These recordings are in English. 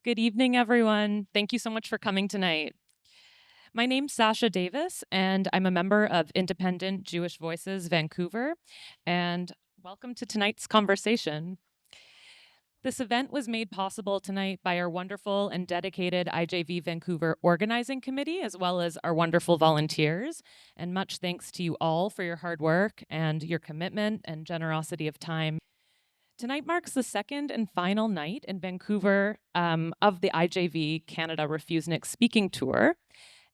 Good evening, everyone. Thank you so much for coming tonight. My name's Sasha Davis, and I'm a member of Independent Jewish Voices Vancouver, and welcome to tonight's conversation. This event was made possible tonight by our wonderful and dedicated IJV Vancouver organizing committee, as well as our wonderful volunteers. And much thanks to you all for your hard work and your commitment and generosity of time. Tonight marks the second and final night in Vancouver of the IJV Canada Refuseniks speaking tour.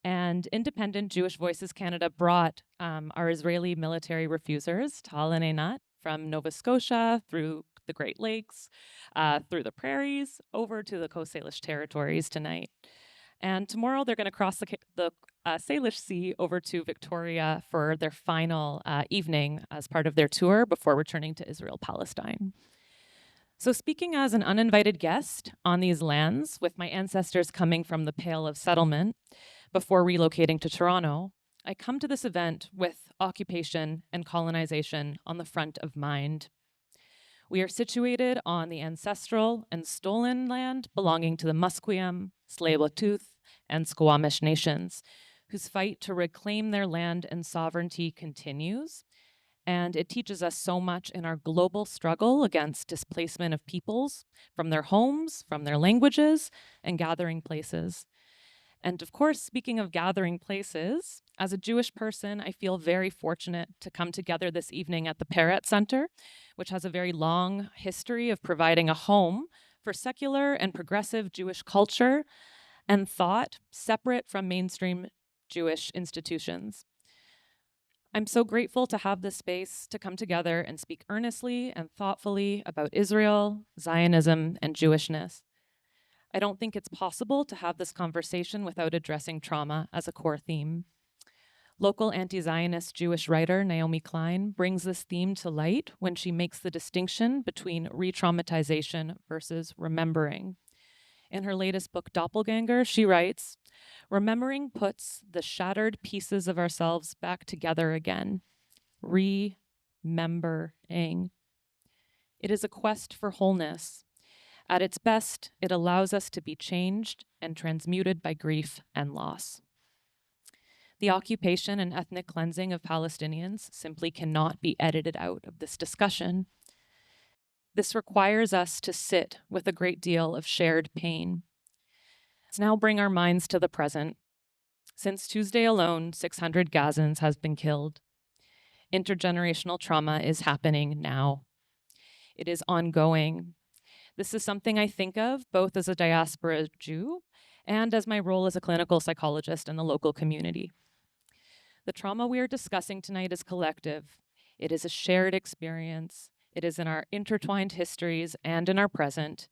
And Independent Jewish Voices Canada brought our Israeli military refusers, Tal and Einat, from Nova Scotia through the Great Lakes, through the prairies, over to the Coast Salish territories tonight. And tomorrow they're going to cross the Salish Sea over to Victoria for their final evening as part of their tour before returning to Israel, Palestine. So speaking as an uninvited guest on these lands, with my ancestors coming from the Pale of Settlement before relocating to Toronto, I come to this event with occupation and colonization on the front of mind. We are situated on the ancestral and stolen land belonging to the Musqueam, Tsleil-Waututh, and Squamish nations, whose fight to reclaim their land and sovereignty continues. And it teaches us so much in our global struggle against displacement of peoples from their homes, from their languages, and gathering places. And of course, speaking of gathering places, as a Jewish person, I feel very fortunate to come together this evening at the Peretz Centre, which has a very long history of providing a home for secular and progressive Jewish culture and thought separate from mainstream Jewish institutions. I'm so grateful to have this space to come together and speak earnestly and thoughtfully about Israel, Zionism, and Jewishness. I don't think it's possible to have this conversation without addressing trauma as a core theme. Local anti-Zionist Jewish writer Naomi Klein brings this theme to light when she makes the distinction between re-traumatization versus remembering. In her latest book, Doppelganger, she writes, "Remembering puts the shattered pieces of ourselves back together again. Remembering. It is a quest for wholeness. At its best, it allows us to be changed and transmuted by grief and loss. The occupation and ethnic cleansing of Palestinians simply cannot be edited out of this discussion. This requires us to sit with a great deal of shared pain. Let's now bring our minds to the present. Since Tuesday alone, 600 Gazans has been killed. Intergenerational trauma is happening now. It is ongoing. This is something I think of both as a diaspora Jew and as my role as a clinical psychologist in the local community. The trauma we are discussing tonight is collective. It is a shared experience. It is in our intertwined histories and in our present.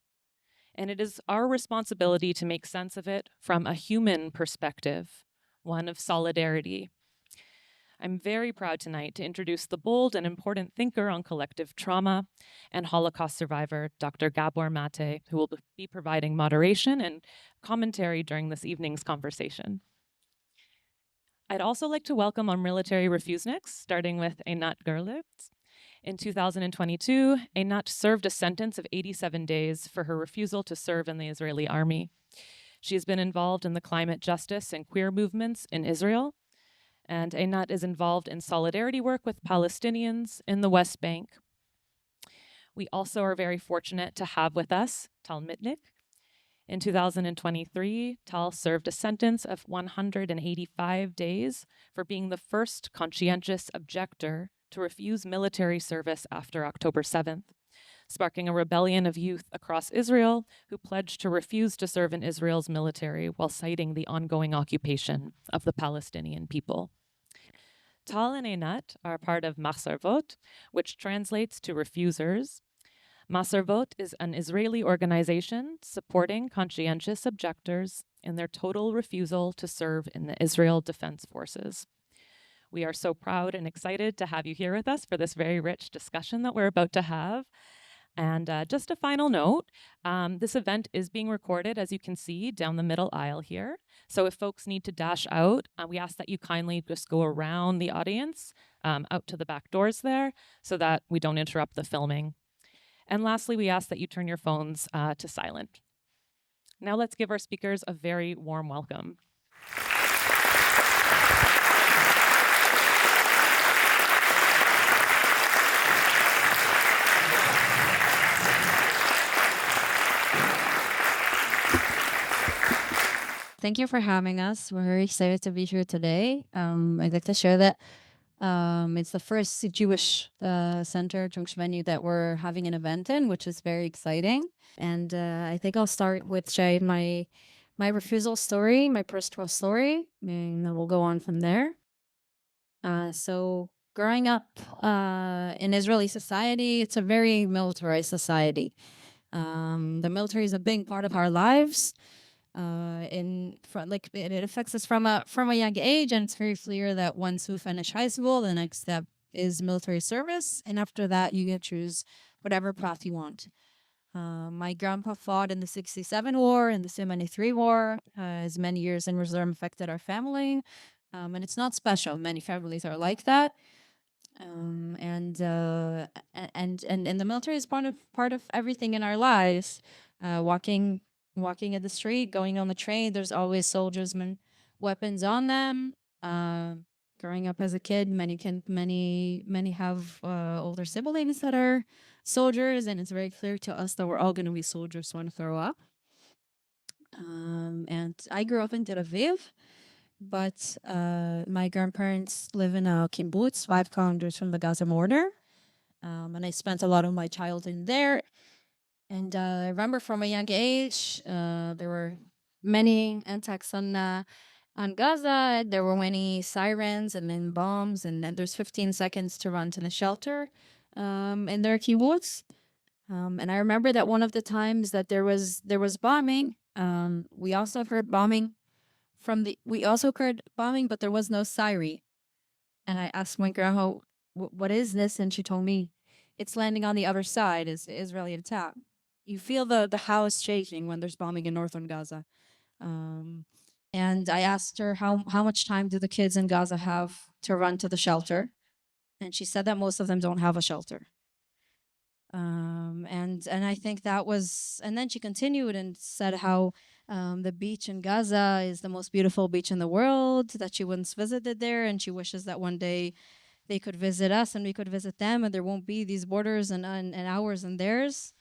And it is our responsibility to make sense of it from a human perspective, one of solidarity. I'm very proud tonight to introduce the bold and important thinker on collective trauma and Holocaust survivor, Dr. Gabor Maté, who will be providing moderation and commentary during this evening's conversation. I'd also like to welcome our military refuseniks, starting with Einat Gerlitz. In 2022, Einat served a sentence of 87 days for her refusal to serve in the Israeli army. She has been involved in the climate justice and queer movements in Israel, and Einat is involved in solidarity work with Palestinians in the West Bank. We also are very fortunate to have with us Tal Mitnick. In 2023, Tal served a sentence of 185 days for being the first conscientious objector to refuse military service after October 7th, sparking a rebellion of youth across Israel who pledged to refuse to serve in Israel's military while citing the ongoing occupation of the Palestinian people. Tal and Einat are part of Mesarvot, which translates to refusers. Mesarvot is an Israeli organization supporting conscientious objectors in their total refusal to serve in the Israel Defense Forces. We are so proud and excited to have you here with us for this very rich discussion that we're about to have. And just a final note, this event is being recorded, as you can see, down the middle aisle here. So if folks need to dash out, we ask that you kindly just go around the audience, out to the back doors there, so that we don't interrupt the filming. And lastly, we ask that you turn your phones to silent. Now let's give our speakers a very warm welcome. Thank you for having us. We're very excited to be here today. I'd like to share that it's the first Jewish center, Jewish venue that we're having an event in, which is very exciting. And I think I'll start with sharing my refusal story, my personal story, and then we'll go on from there. So growing up in Israeli society, it's a very militarized society. The military is a big part of our lives. It affects us from a young age, and it's very clear that once we finish high school, the next step is military service, and after that you can choose whatever path you want. My grandpa fought in the 67 war and the 73 war. His many years in reserve affected our family, and it's not special. Many families are like that. And the military is part of everything in our lives. Walking in the street, going on the train, there's always soldiers and weapons on them. Growing up as a kid, many have older siblings that are soldiers, and it's very clear to us that we're all going to be soldiers when we grow up. And I grew up in Tel Aviv, but my grandparents live in a kibbutz 5 kilometers from the Gaza border, and I spent a lot of my childhood there. And I remember from a young age, there were many attacks on Gaza. There were many sirens and then bombs, and then there's 15 seconds to run to the shelter in their kibbutz. And I remember that one of the times that there was bombing, we also heard bombing, but there was no siren. And I asked my grandma, what is this? And she told me, it's landing on the other side, is Israeli attack. You feel the house shaking when there's bombing in northern Gaza. And I asked her, how much time do the kids in Gaza have to run to the shelter? And she said that most of them don't have a shelter. And I think that was, and then she continued and said how the beach in Gaza is the most beautiful beach in the world, that she once visited there, and she wishes that one day they could visit us and we could visit them, and there won't be these borders and ours and theirs.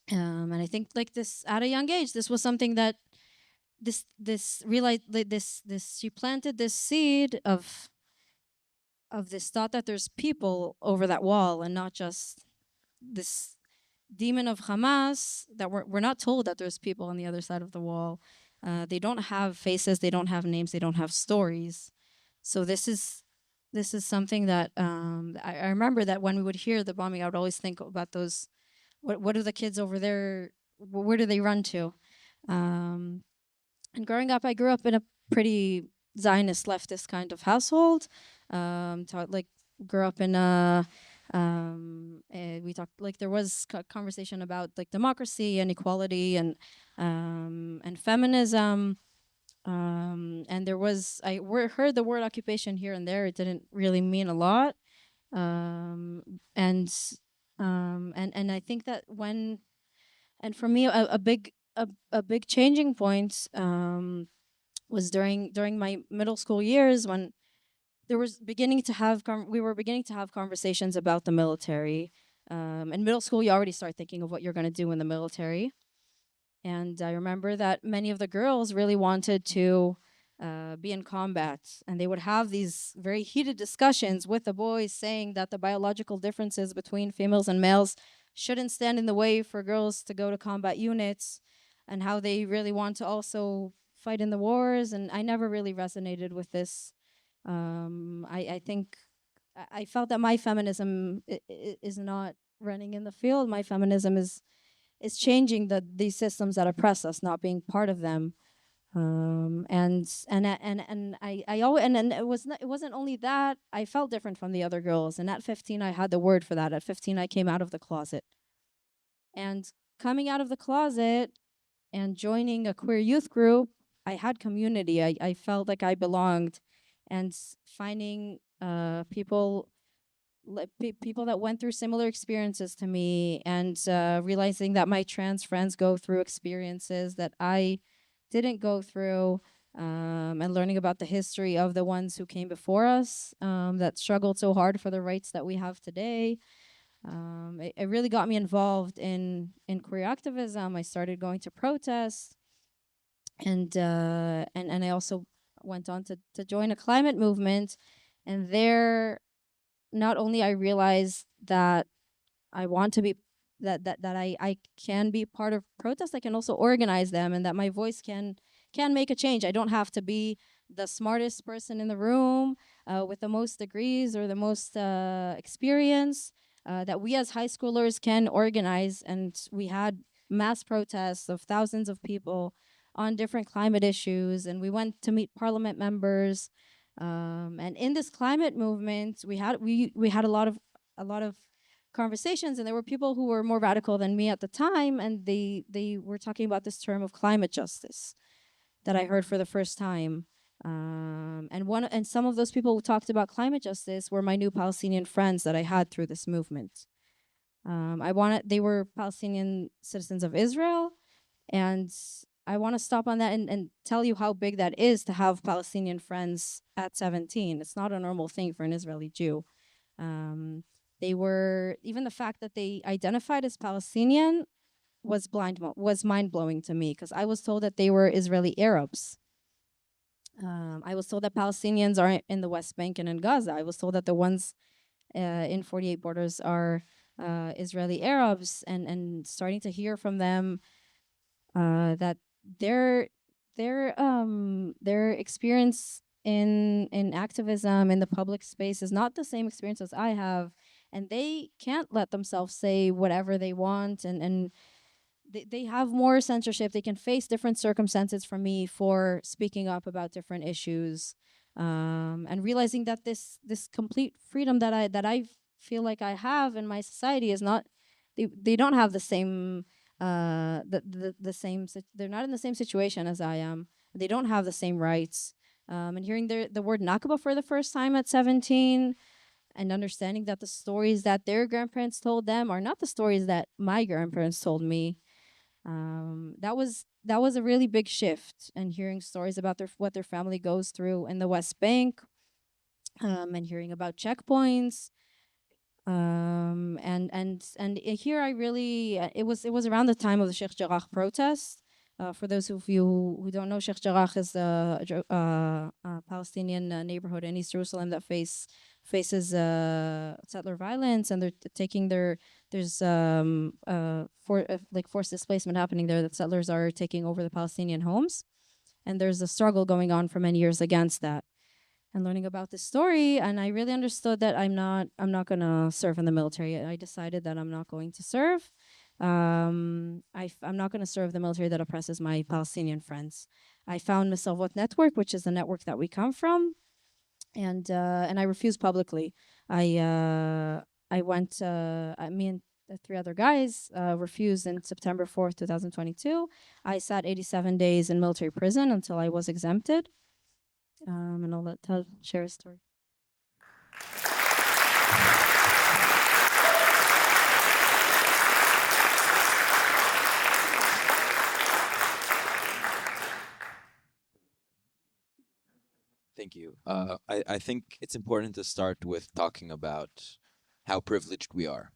And I think like this at a young age, this was something that she planted this seed of this thought that there's people over that wall and not just this demon of Hamas, that we're not told that there's people on the other side of the wall. They don't have faces, they don't have names, they don't have stories. So this is something that I remember that when we would hear the bombing, I would always think about those. What are the kids over there? Where do they run to? And growing up, I grew up in a pretty Zionist leftist kind of household. Grew up in a we talked like there was conversation about like democracy and equality and feminism. And there was heard the word occupation here and there. It didn't really mean a lot. And I think that for me a big changing point was during my middle school years, when we were beginning to have conversations about the military. In middle school, you already start thinking of what you're going to do in the military. And I remember that many of the girls really wanted to be in combat, and they would have these very heated discussions with the boys, saying that the biological differences between females and males shouldn't stand in the way for girls to go to combat units, and how they really want to also fight in the wars. And I never really resonated with this. I think I felt that my feminism is not running in the field. My feminism is changing these systems that oppress us, not being part of them. And it wasn't only that. I felt different from the other girls, and at 15 I had the word for that. At 15 I came out of the closet, and coming out of the closet and joining a queer youth group, I had community. I felt like I belonged, and finding people people that went through similar experiences to me, and realizing that my trans friends go through experiences that I didn't go through, and learning about the history of the ones who came before us, that struggled so hard for the rights that we have today. It really got me involved in queer activism. I started going to protests, and I also went on to join a climate movement. And there, not only I realized that I want to be that I can be part of protests, I can also organize them, and that my voice can make a change. I don't have to be the smartest person in the room, with the most degrees or the most experience. That we as high schoolers can organize, and we had mass protests of thousands of people on different climate issues, and we went to meet parliament members. And in this climate movement, we had a lot of conversations, and there were people who were more radical than me at the time, and they were talking about this term of climate justice that I heard for the first time. And some of those people who talked about climate justice were my new Palestinian friends that I had through this movement. They were Palestinian citizens of Israel, and I want to stop on that and tell you how big that is to have Palestinian friends at 17. It's not a normal thing for an Israeli Jew. They were, even the fact that they identified as Palestinian was mind-blowing to me, because I was told that they were Israeli Arabs. I was told that Palestinians are in the West Bank and in Gaza. I was told that the ones in 48 borders are Israeli Arabs, and starting to hear from them that their experience in activism in the public space is not the same experience as I have, and they can't let themselves say whatever they want, and they have more censorship. They can face different circumstances from me for speaking up about different issues, and realizing that this complete freedom that I feel like I have in my society is not. They don't have the same. They're not in the same situation as I am. They don't have the same rights. And hearing the word Nakba for the first time at 17, and understanding that the stories that their grandparents told them are not the stories that my grandparents told me. That was a really big shift. And hearing stories about what their family goes through in the West Bank, and hearing about checkpoints. And here I really it was around the time of the Sheikh Jarrah protest. For those of you who don't know, Sheikh Jarrah is a Palestinian neighborhood in East Jerusalem that faces settler violence, and they're taking there's forced displacement happening there. That settlers are taking over the Palestinian homes, and there's a struggle going on for many years against that. And learning about this story, and I really understood that I'm not gonna serve in the military. I decided that I'm not going to serve. I'm not going to serve the military that oppresses my Palestinian friends. I found Mesarvot Network, which is the network that we come from, and I refused publicly. I went. Me and the 3 other guys refused in September 4th, 2022. I sat 87 days in military prison until I was exempted. And I'll share a story. Thank you. I think it's important to start with talking about how privileged we are.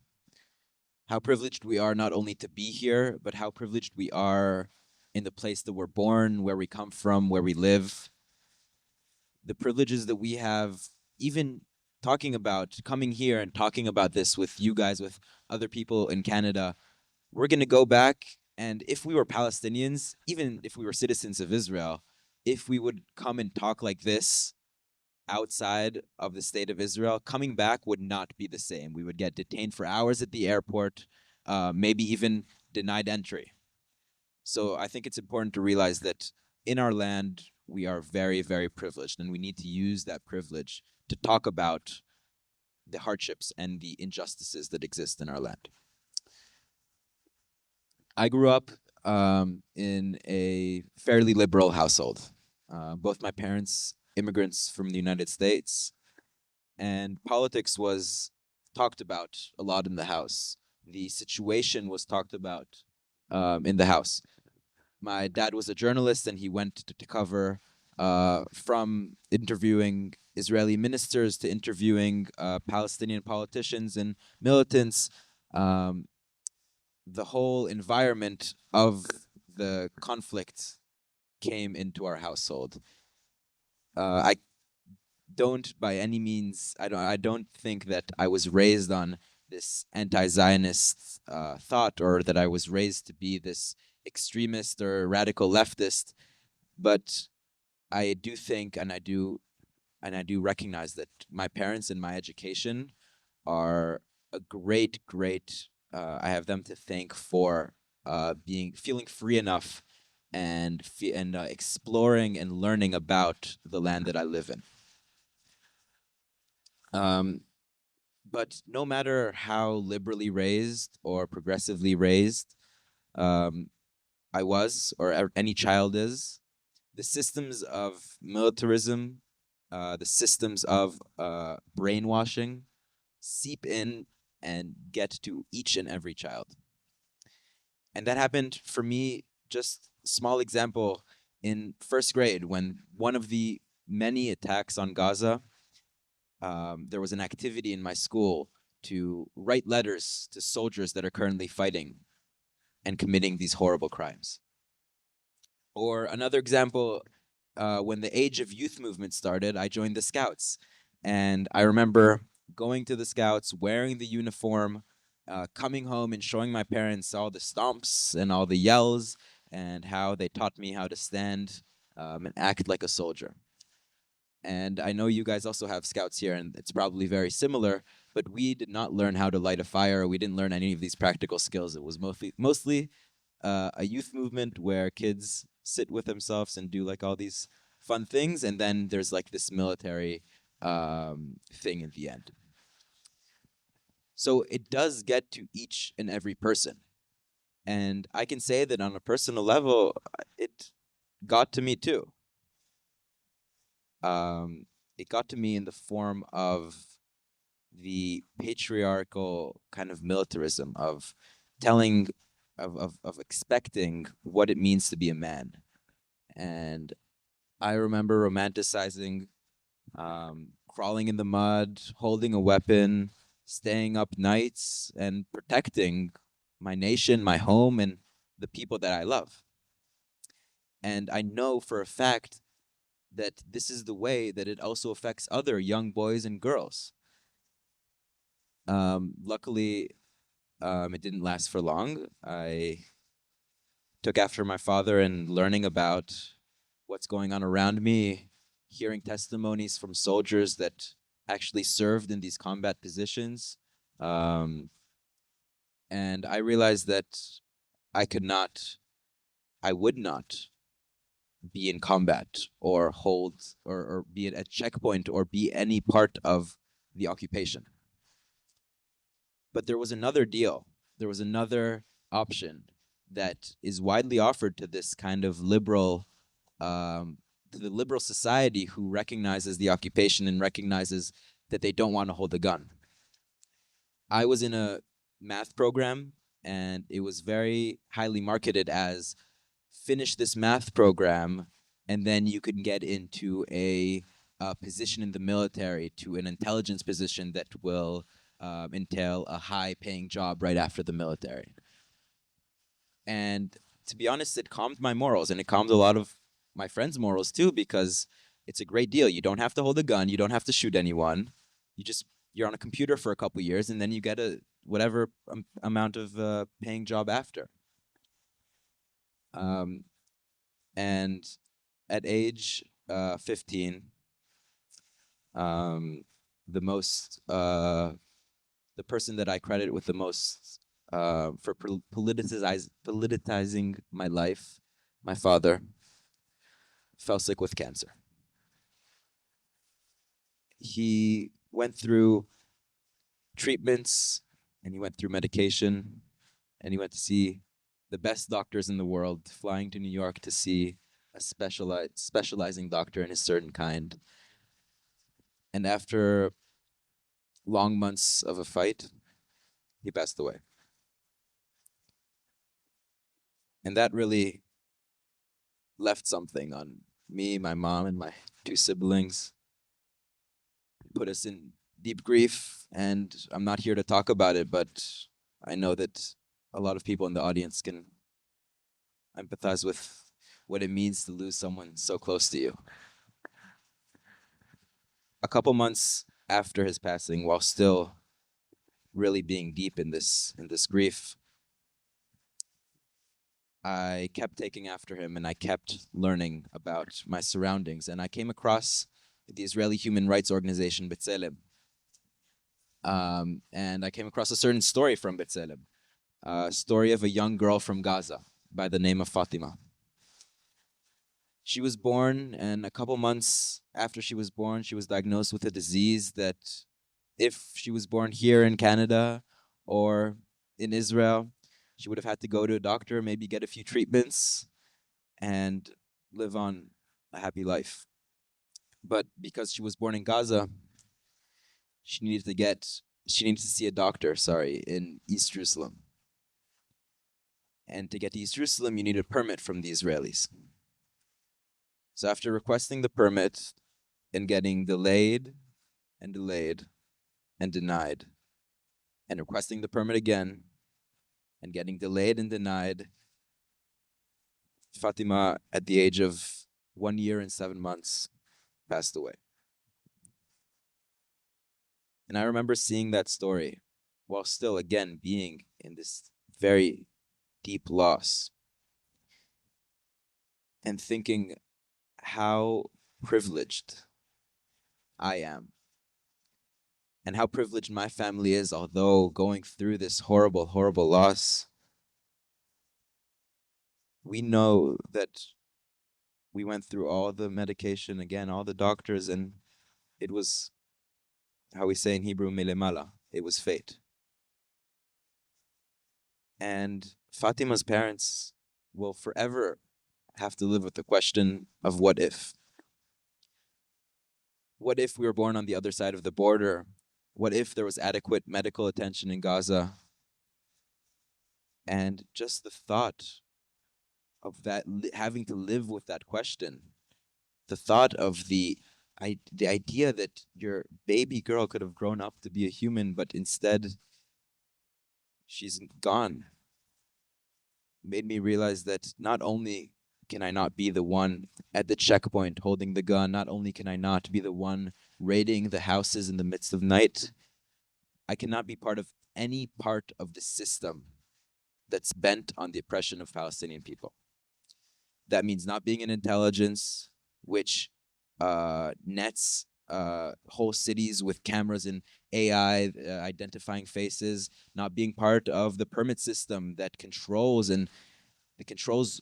How privileged we are not only to be here, but how privileged we are in the place that we're born, where we come from, where we live. The privileges that we have, even talking about coming here and talking about this with you guys, with other people in Canada, we're going to go back. And if we were Palestinians, even if we were citizens of Israel, if we would come and talk like this outside of the state of Israel, coming back would not be the same. We would get detained for hours at the airport, maybe even denied entry. So I think it's important to realize that in our land, we are very, very privileged, and we need to use that privilege to talk about the hardships and the injustices that exist in our land. I grew up in a fairly liberal household. Both my parents, immigrants from the United States, and politics was talked about a lot in the house. The situation was talked about in the house. My dad was a journalist, and he went to cover from interviewing Israeli ministers to interviewing Palestinian politicians and militants. The whole environment of the conflict came into our household. I don't by any means. I don't think that I was raised on this anti-Zionist thought, or that I was raised to be this extremist or radical leftist. But I do think, and I do recognize that my parents and my education are a great. I have them to thank for feeling free enough and exploring and learning about the land that I live in. But no matter how liberally raised or progressively raised I was, or any child is, the systems of militarism, the systems of brainwashing seep in and get to each and every child. And that happened for me, just a small example, in first grade, when one of the many attacks on Gaza, there was an activity in my school to write letters to soldiers that are currently fighting and committing these horrible crimes. Or another example, when the Age of Youth movement started, I joined the Scouts. And I remember going to the Scouts, wearing the uniform, coming home and showing my parents all the stomps and all the yells, and how they taught me how to stand and act like a soldier. And I know you guys also have Scouts here, and it's probably very similar, but we did not learn how to light a fire. We didn't learn any of these practical skills. It was mostly a youth movement where kids sit with themselves and do like all these fun things, and then there's like this military thing at the end. So it does get to each and every person. And I can say that on a personal level, it got to me too. It got to me in the form of the patriarchal kind of militarism of telling, of expecting what it means to be a man. And I remember romanticizing crawling in the mud, holding a weapon, staying up nights, and protecting my nation, my home, and the people that I love. And I know for a fact that this is the way that it also affects other young boys and girls. Luckily, it didn't last for long. I took after my father in learning about what's going on around me, hearing testimonies from soldiers that actually served in these combat positions. And I realized that I would not be in combat or hold or be at a checkpoint or be any part of the occupation. But there was another deal. There was another option that is widely offered to this kind of liberal, to the liberal society who recognizes the occupation and recognizes that they don't want to hold a gun. I was in a math program, and it was very highly marketed as finish this math program, and then you can get into a position in the military, to an intelligence position that will entail a high-paying job right after the military. And to be honest, it calmed my morals, and it calmed a lot of my friends' morals too, because it's a great deal. You don't have to hold a gun. You don't have to shoot anyone. You're on a computer for a couple years, and then you get a whatever amount of paying job after. And at age 15, the person that I credit with the most for politicizing my life, my father, fell sick with cancer. He went through treatments, and he went through medication, and he went to see the best doctors in the world, flying to New York to see a specializing doctor in a certain kind. And after long months of a fight, he passed away. And that really left something on me, my mom, and my 2 siblings. Put us in deep grief, and I'm not here to talk about it, but I know that a lot of people in the audience can empathize with what it means to lose someone so close to you. A couple months after his passing, while still really being deep in this grief, I kept taking after him, and I kept learning about my surroundings, and I came across the Israeli human rights organization B'Tselem. And I came across a certain story from B'Tselem, a story of a young girl from Gaza by the name of Fatima. She was born, and a couple months after she was born, she was diagnosed with a disease that if she was born here in Canada or in Israel, she would have had to go to a doctor, maybe get a few treatments, and live on a happy life. But because she was born in Gaza, she needed to see a doctor, in East Jerusalem. And to get to East Jerusalem, you need a permit from the Israelis. So after requesting the permit and getting delayed and denied, and requesting the permit again and getting delayed and denied, Fatima, at the age of 1 year and 7 months, passed away. And I remember seeing that story while still, again, being in this very deep loss and thinking how privileged I am and how privileged my family is, although going through this horrible, horrible loss. We know that we went through all the medication, again, all the doctors, and it was, how we say in Hebrew, milemala. It was fate. And Fatima's parents will forever have to live with the question of what if. What if we were born on the other side of the border? What if there was adequate medical attention in Gaza? And just the thought of that, having to live with that question, the thought of the idea that your baby girl could have grown up to be a human, but instead she's gone, made me realize that not only can I not be the one at the checkpoint holding the gun, not only can I not be the one raiding the houses in the midst of night, I cannot be part of any part of the system that's bent on the oppression of Palestinian people. That means not being in intelligence, which nets whole cities with cameras and AI identifying faces, not being part of the permit system that controls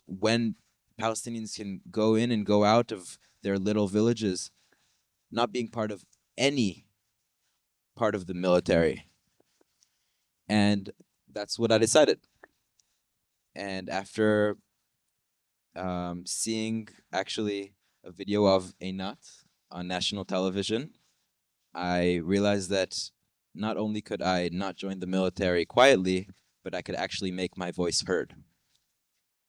when Palestinians can go in and go out of their little villages, not being part of any part of the military. And that's what I decided. And after seeing actually a video of Einat on national television, I realized that not only could I not join the military quietly, but I could actually make my voice heard.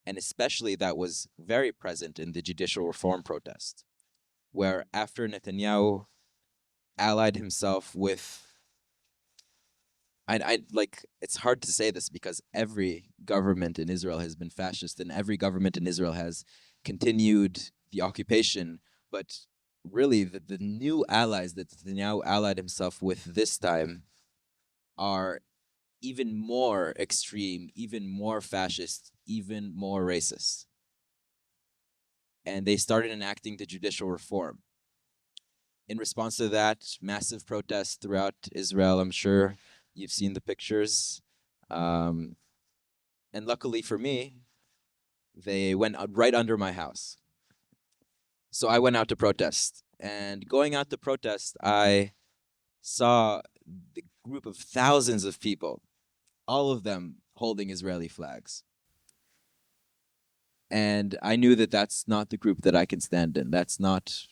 And especially that was very present in the judicial reform protest, where after Netanyahu allied himself with, it's hard to say this because every government in Israel has been fascist and every government in Israel has continued the occupation. But really, the new allies that Netanyahu allied himself with this time are even more extreme, even more fascist, even more racist. And they started enacting the judicial reform. In response to that, massive protests throughout Israel. I'm sure you've seen the pictures. And luckily for me, they went out right under my house. So I went out to protest. And going out to protest, I saw the group of thousands of people, all of them holding Israeli flags. And I knew that that's not the group that I can stand in. That's not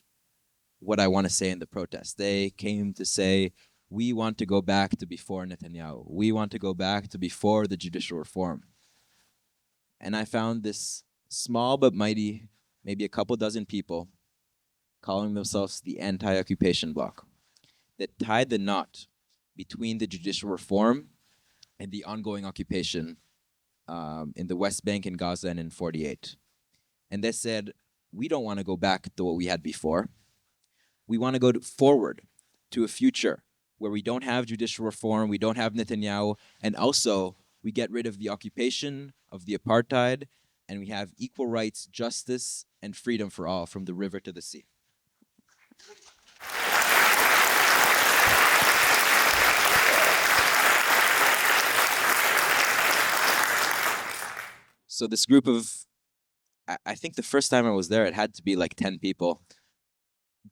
what I want to say in the protest. They came to say, We want to go back to before Netanyahu. We want to go back to before the judicial reform. And I found this small but mighty, maybe a couple dozen people calling themselves the anti-occupation bloc that tied the knot between the judicial reform and the ongoing occupation in the West Bank, in Gaza, and in 48. And they said, we don't want to go back to what we had before. We want to go forward to a future where we don't have judicial reform, we don't have Netanyahu, and also we get rid of the occupation of the apartheid, and we have equal rights, justice, and freedom for all, from the river to the sea. So this group of, I think the first time I was there, it had to be like 10 people,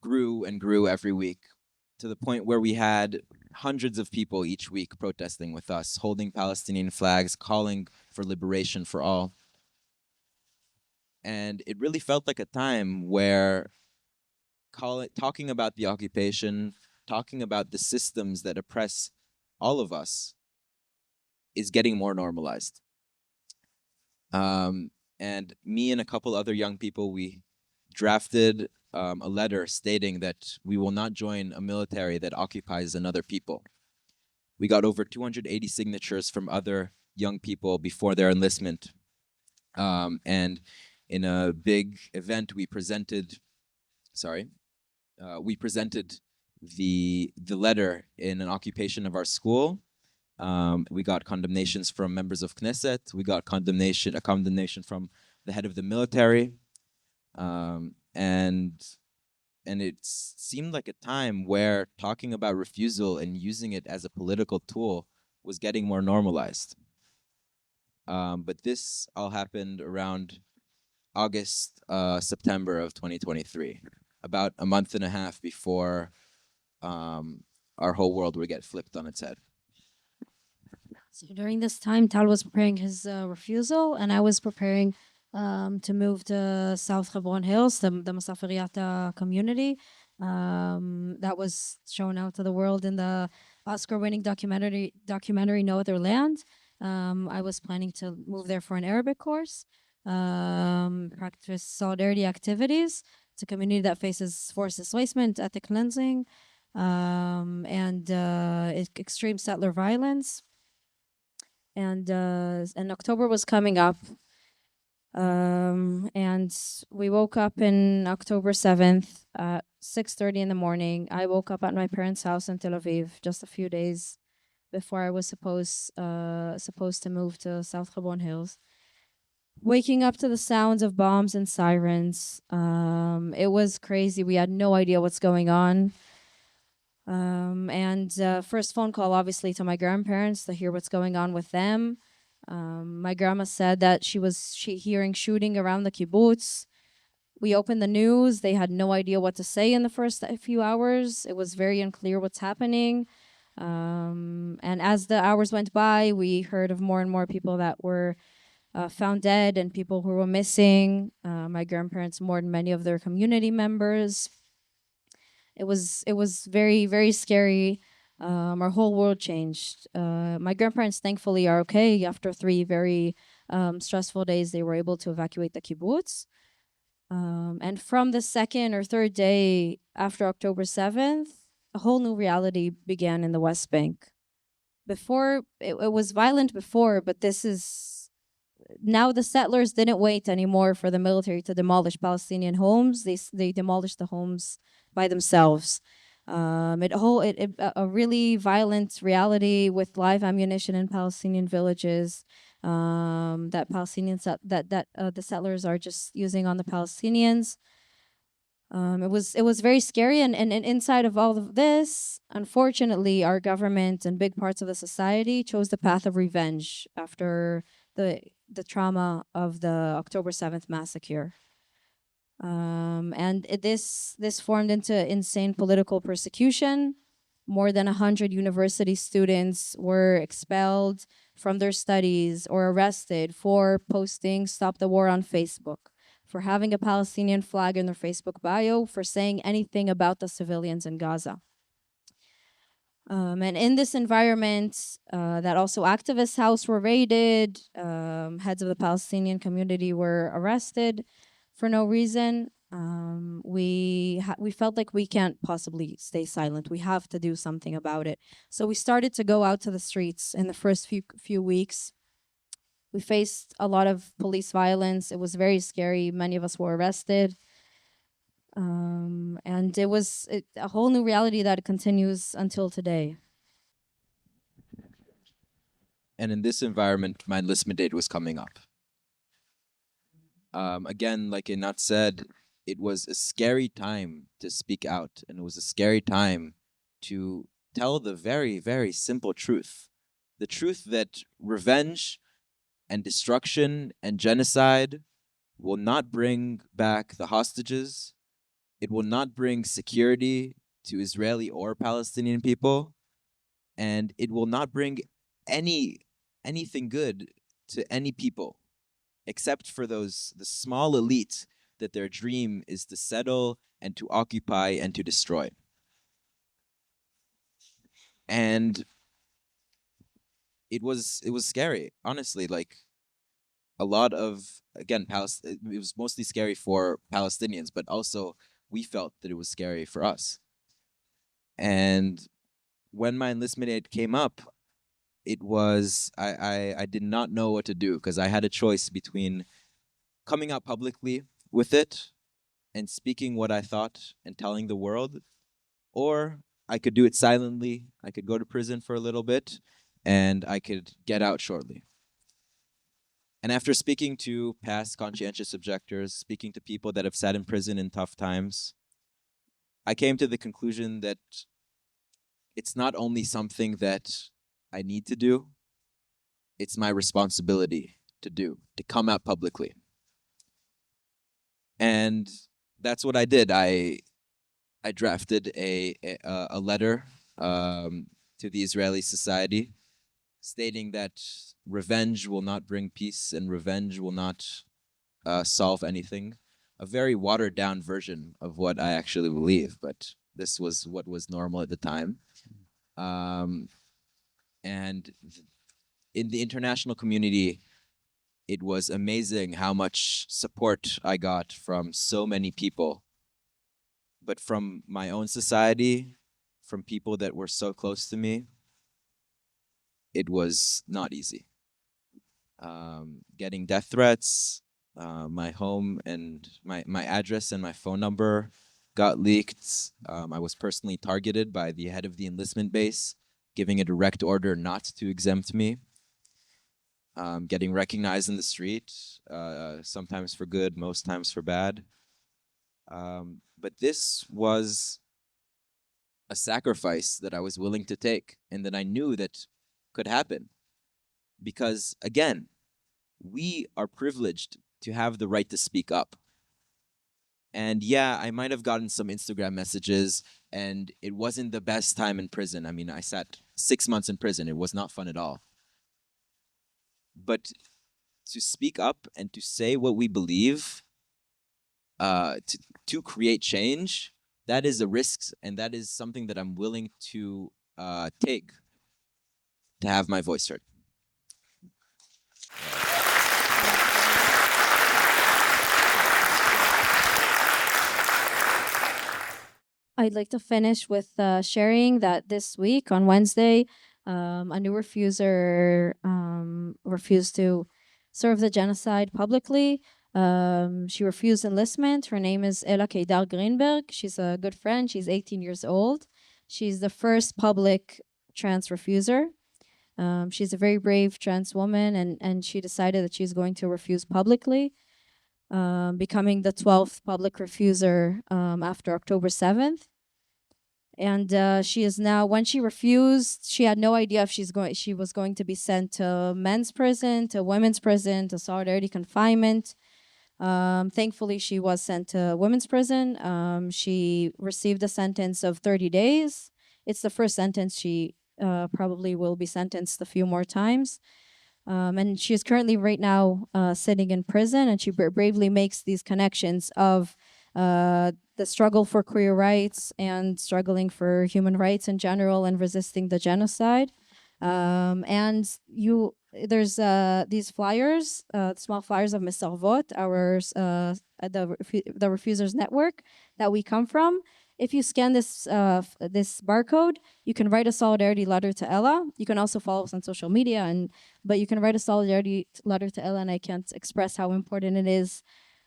grew and grew every week, to the point where we had hundreds of people each week protesting with us, holding Palestinian flags, calling for liberation for all. And it really felt like a time where talking about the occupation, talking about the systems that oppress all of us, is getting more normalized. And me and a couple other young people, we drafted a letter stating that we will not join a military that occupies another people. We got over 280 signatures from other young people before their enlistment. And in a big event, we presented the letter in an occupation of our school. We got condemnations from members of Knesset. We got a condemnation from the head of the military. And it seemed like a time where talking about refusal and using it as a political tool was getting more normalized. But this all happened around August, September of 2023, about a month and a half before our whole world would get flipped on its head. So during this time, Tal was preparing his refusal, and I was preparing to move to South Hebron Hills, the Mesarvot community that was shown out to the world in the Oscar-winning documentary No Other Land. I was planning to move there for an Arabic course, practice solidarity activities. It's a community that faces forced displacement, ethnic cleansing, and extreme settler violence. And October was coming up. And we woke up in October 7th at 6:30 in the morning. I woke up at my parents' house in Tel Aviv just a few days before I was supposed to move to South Hebron Hills. Waking up to the sounds of bombs and sirens. It was crazy. We had no idea what's going on. And first phone call, obviously, to my grandparents to hear what's going on with them. My grandma said that she hearing shooting around the kibbutz. We opened the news. They had no idea what to say in the first few hours. It was very unclear what's happening. And as the hours went by, we heard of more and more people that were found dead and people who were missing. My grandparents mourned many of their community members. It was very, very scary. Our whole world changed. My grandparents, thankfully, are okay. After 3 very stressful days, they were able to evacuate the kibbutz. And from the second or third day after October 7th, a whole new reality began in the West Bank. Before, it was violent before, but this is... Now the settlers didn't wait anymore for the military to demolish Palestinian homes. They demolished the homes by themselves. A really violent reality with live ammunition in Palestinian villages that the settlers are just using on the Palestinians. It was very scary, and inside of all of this, unfortunately, our government and big parts of the society chose the path of revenge after the trauma of the October 7th massacre. And this formed into insane political persecution. More than 100 university students were expelled from their studies or arrested for posting "Stop the War" on Facebook, for having a Palestinian flag in their Facebook bio, for saying anything about the civilians in Gaza. And in this environment, that also activists' houses were raided, heads of the Palestinian community were arrested for no reason. We felt like we can't possibly stay silent. We have to do something about it. So we started to go out to the streets in the first few weeks. We faced a lot of police violence. It was very scary. Many of us were arrested. And it was a whole new reality that continues until today. And in this environment, my enlistment date was coming up. Again, like Einat said, it was a scary time to speak out, and it was a scary time to tell the very, very simple truth. The truth that revenge and destruction and genocide will not bring back the hostages. It will not bring security to Israeli or Palestinian people, and it will not bring anything good to any people, except for the small elite that their dream is to settle and to occupy and to destroy. And it was scary, honestly. Like, a lot of, again, it was mostly scary for Palestinians, but also we felt that it was scary for us. And when my enlistment date came up, it was I did not know what to do, because I had a choice between coming out publicly with it and speaking what I thought and telling the world, or I could do it silently. I could go to prison for a little bit, and I could get out shortly. And after speaking to past conscientious objectors, speaking to people that have sat in prison in tough times, I came to the conclusion that it's not only something that I need to do, it's my responsibility to do, to come out publicly. And that's what I did. I drafted a letter to the Israeli society stating that revenge will not bring peace and revenge will not solve anything. A very watered down version of what I actually believe, but this was what was normal at the time. And in the international community, it was amazing how much support I got from so many people. But from my own society, from people that were so close to me, it was not easy. Getting death threats, my home and my address and my phone number got leaked. I was personally targeted by the head of the enlistment base, giving a direct order not to exempt me. Getting recognized in the street, sometimes for good, most times for bad. But this was a sacrifice that I was willing to take and that I knew that could happen. Because again, we are privileged to have the right to speak up. And yeah, I might have gotten some Instagram messages, and it wasn't the best time in prison. I mean, I sat 6 months in prison. It was not fun at all. But to speak up and to say what we believe, to create change, that is a risk, and that is something that I'm willing to take to have my voice heard. I'd like to finish with sharing that this week on Wednesday, a new refuser refused to serve the genocide publicly. She refused enlistment. Her name is Ella Keidar Greenberg. She's a good friend. She's 18 years old. She's the first public trans refuser. She's a very brave trans woman, and she decided that she's going to refuse publicly, becoming the 12th public refuser after October 7th. And she is now, when she refused, she had no idea if she was going to be sent to men's prison, to women's prison, to solidarity confinement. Thankfully, she was sent to women's prison. She received a sentence of 30 days. It's the first sentence. She probably will be sentenced a few more times. And she's currently right now sitting in prison, and she bravely makes these connections of the struggle for queer rights and struggling for human rights in general and resisting the genocide. And there's these flyers, small flyers of Mesarvot, the Refusers Network that we come from. If you scan this this barcode, you can write a solidarity letter to Ella. You can also follow us on social media, but you can write a solidarity letter to Ella, and I can't express how important it is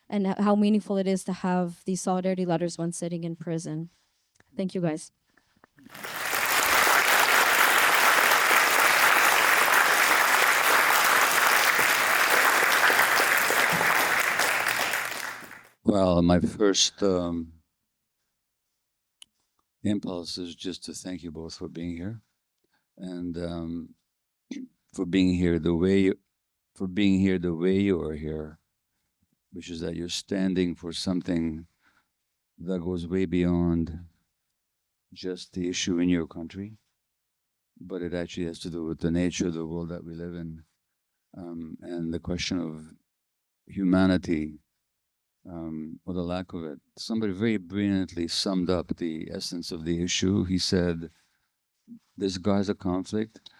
and how meaningful it is to have these solidarity letters when sitting in prison. Thank you, guys. Well, my first impulse is just to thank you both for being here, and for being here the way you are here, which is that you're standing for something that goes way beyond just the issue in your country, but it actually has to do with the nature of the world that we live in, and the question of humanity. Or the lack of it. Somebody very brilliantly summed up the essence of the issue. He said, this Gaza conflict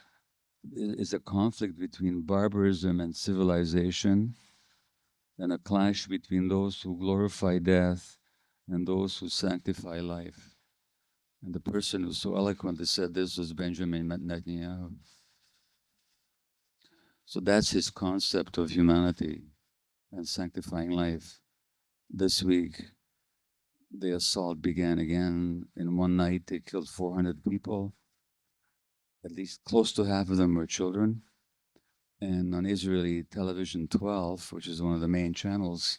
is a conflict between barbarism and civilization, and a clash between those who glorify death and those who sanctify life. And the person who so eloquently said this was Benjamin Netanyahu. So that's his concept of humanity and sanctifying life. This week, the assault began again. In one night, they killed 400 people. At least close to half of them were children. And on Israeli television 12, which is one of the main channels,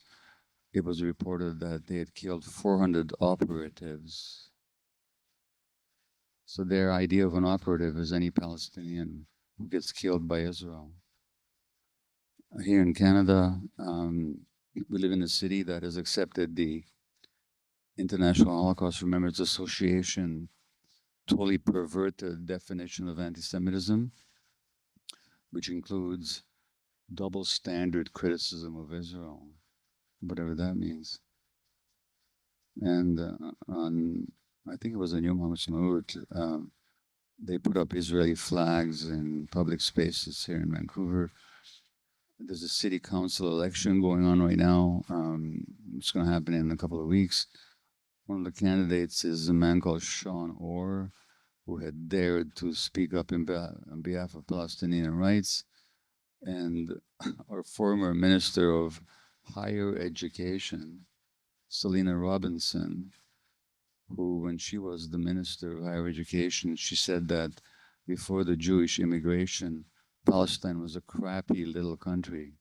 it was reported that they had killed 400 operatives. So their idea of an operative is any Palestinian who gets killed by Israel. Here in Canada, we live in a city that has accepted the International Holocaust Remembrance Association totally perverted definition of anti-Semitism, which includes double standard criticism of Israel, whatever that means. And I think it was in Yom HaMatzmaut, they put up Israeli flags in public spaces here in Vancouver. There's a city council election going on right now. It's going to happen in a couple of weeks. One of the candidates is a man called Sean Orr, who had dared to speak up on behalf of Palestinian rights. And our former Minister of Higher Education, Selena Robinson, who, when she was the Minister of Higher Education, she said that before the Jewish immigration, Palestine was a crappy little country,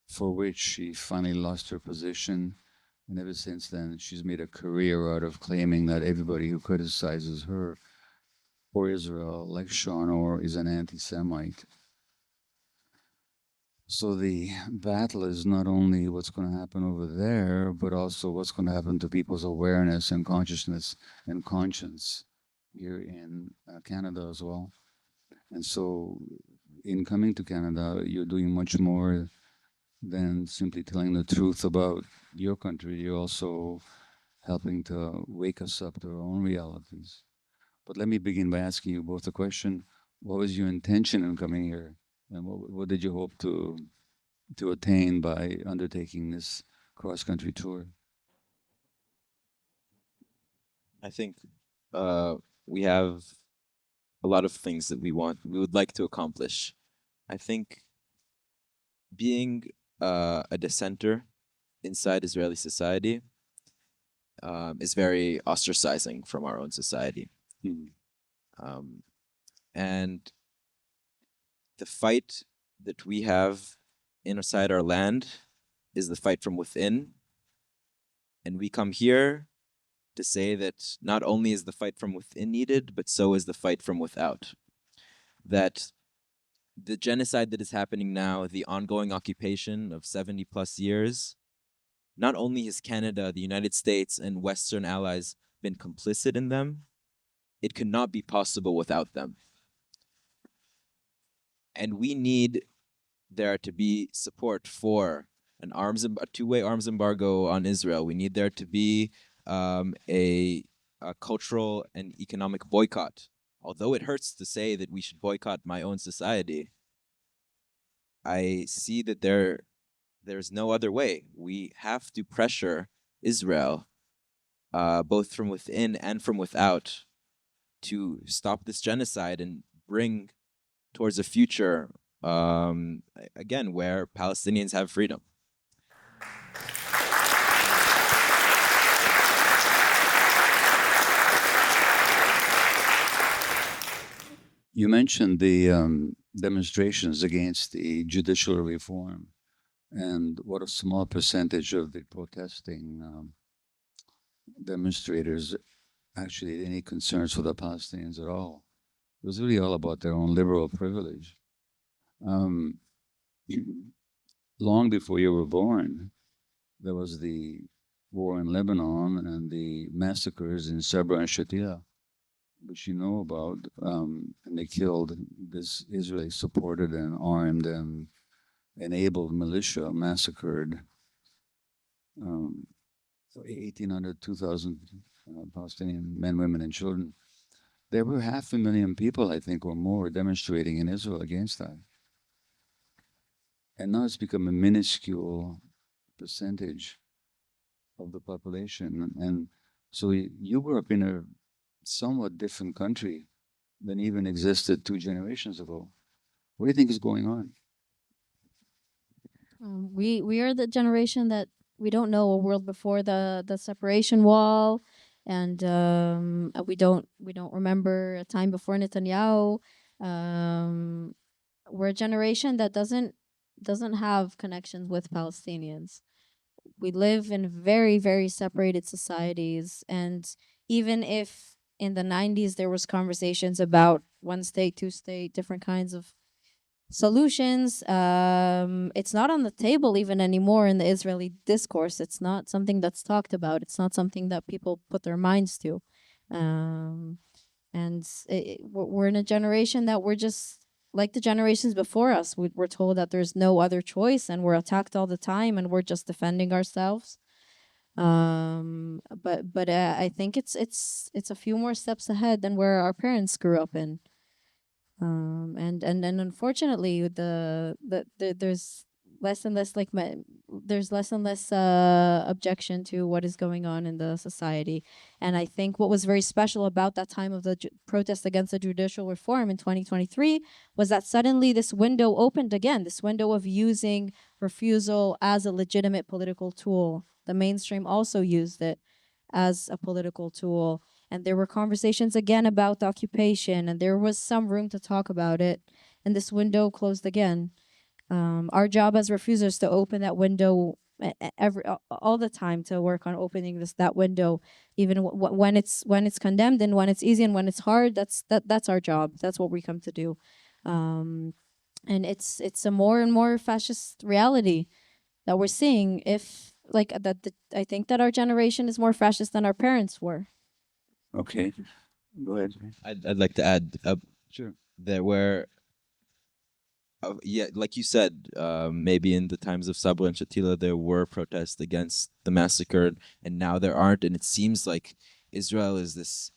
for which she finally lost her position. And ever since then, she's made a career out of claiming that everybody who criticizes her or Israel, like Sean Orr, is an anti-Semite. So the battle is not only what's going to happen over there, but also what's going to happen to people's awareness and consciousness and conscience here in Canada as well. And so in coming to Canada, you're doing much more than simply telling the truth about your country. You're also helping to wake us up to our own realities. But let me begin by asking you both a question. What was your intention in coming here? And what did you hope to attain by undertaking this cross-country tour? I think we have a lot of things that we would like to accomplish. I think being a dissenter inside Israeli society is very ostracizing from our own society. And the fight that we have inside our land is the fight from within. And we come here to say that not only is the fight from within needed, but so is the fight from without. That the genocide that is happening now, the ongoing occupation of 70 plus years, not only has Canada, the United States, and Western allies been complicit in them, it could not be possible without them. And we need there to be support for a two-way arms embargo on Israel. We need there to be a cultural and economic boycott. Although it hurts to say that we should boycott my own society, I see that there's no other way. We have to pressure Israel, both from within and from without, to stop this genocide and bring towards a future, again, where Palestinians have freedom. You mentioned the demonstrations against the judicial reform, and what a small percentage of the protesting demonstrators actually had any concerns for the Palestinians at all. It was really all about their own liberal privilege. Long before you were born, there was the war in Lebanon and the massacres in Sabra and Shatila, which you know about, and they killed this Israeli-supported and armed and enabled militia, massacred 1,800, 2,000 Palestinian men, women, and children. There were 500,000 people, I think, or more, demonstrating in Israel against that. And now it's become a minuscule percentage of the population. And so you grew up in a somewhat different country than even existed 2 generations ago. What do you think is going on? We are the generation that we don't know a world before the separation wall, and we don't remember a time before Netanyahu. We're a generation that doesn't have connections with Palestinians. We live in very, very separated societies, and even if in the 90s there was conversations about one state, two state, different kinds of solutions, it's not on the table even anymore in the Israeli discourse. It's not something that's talked about. It's not something that people put their minds to. We're in a generation that we're just like the generations before us. We're told that there's no other choice, and we're attacked all the time, and we're just defending ourselves. But I think it's a few more steps ahead than where our parents grew up in. And unfortunately, there's less and less objection to what is going on in the society. And I think what was very special about that time of the protest against the judicial reform in 2023 was that suddenly this window opened again, this window of using refusal as a legitimate political tool. The mainstream also used it as a political tool. And there were conversations again about the occupation, and there was some room to talk about it. And this window closed again. Our job as refusers is to open that window all the time, to work on opening that window, even when it's condemned, and when it's easy, and when it's hard. That's our job. That's what we come to do. And it's a more and more fascist reality that we're seeing. I think that our generation is more fascist than our parents were. Okay, go ahead. I'd like to add Sure. there were, like you said, maybe in the times of Sabra and Shatila, there were protests against the massacre, and now there aren't. And it seems like Israel is this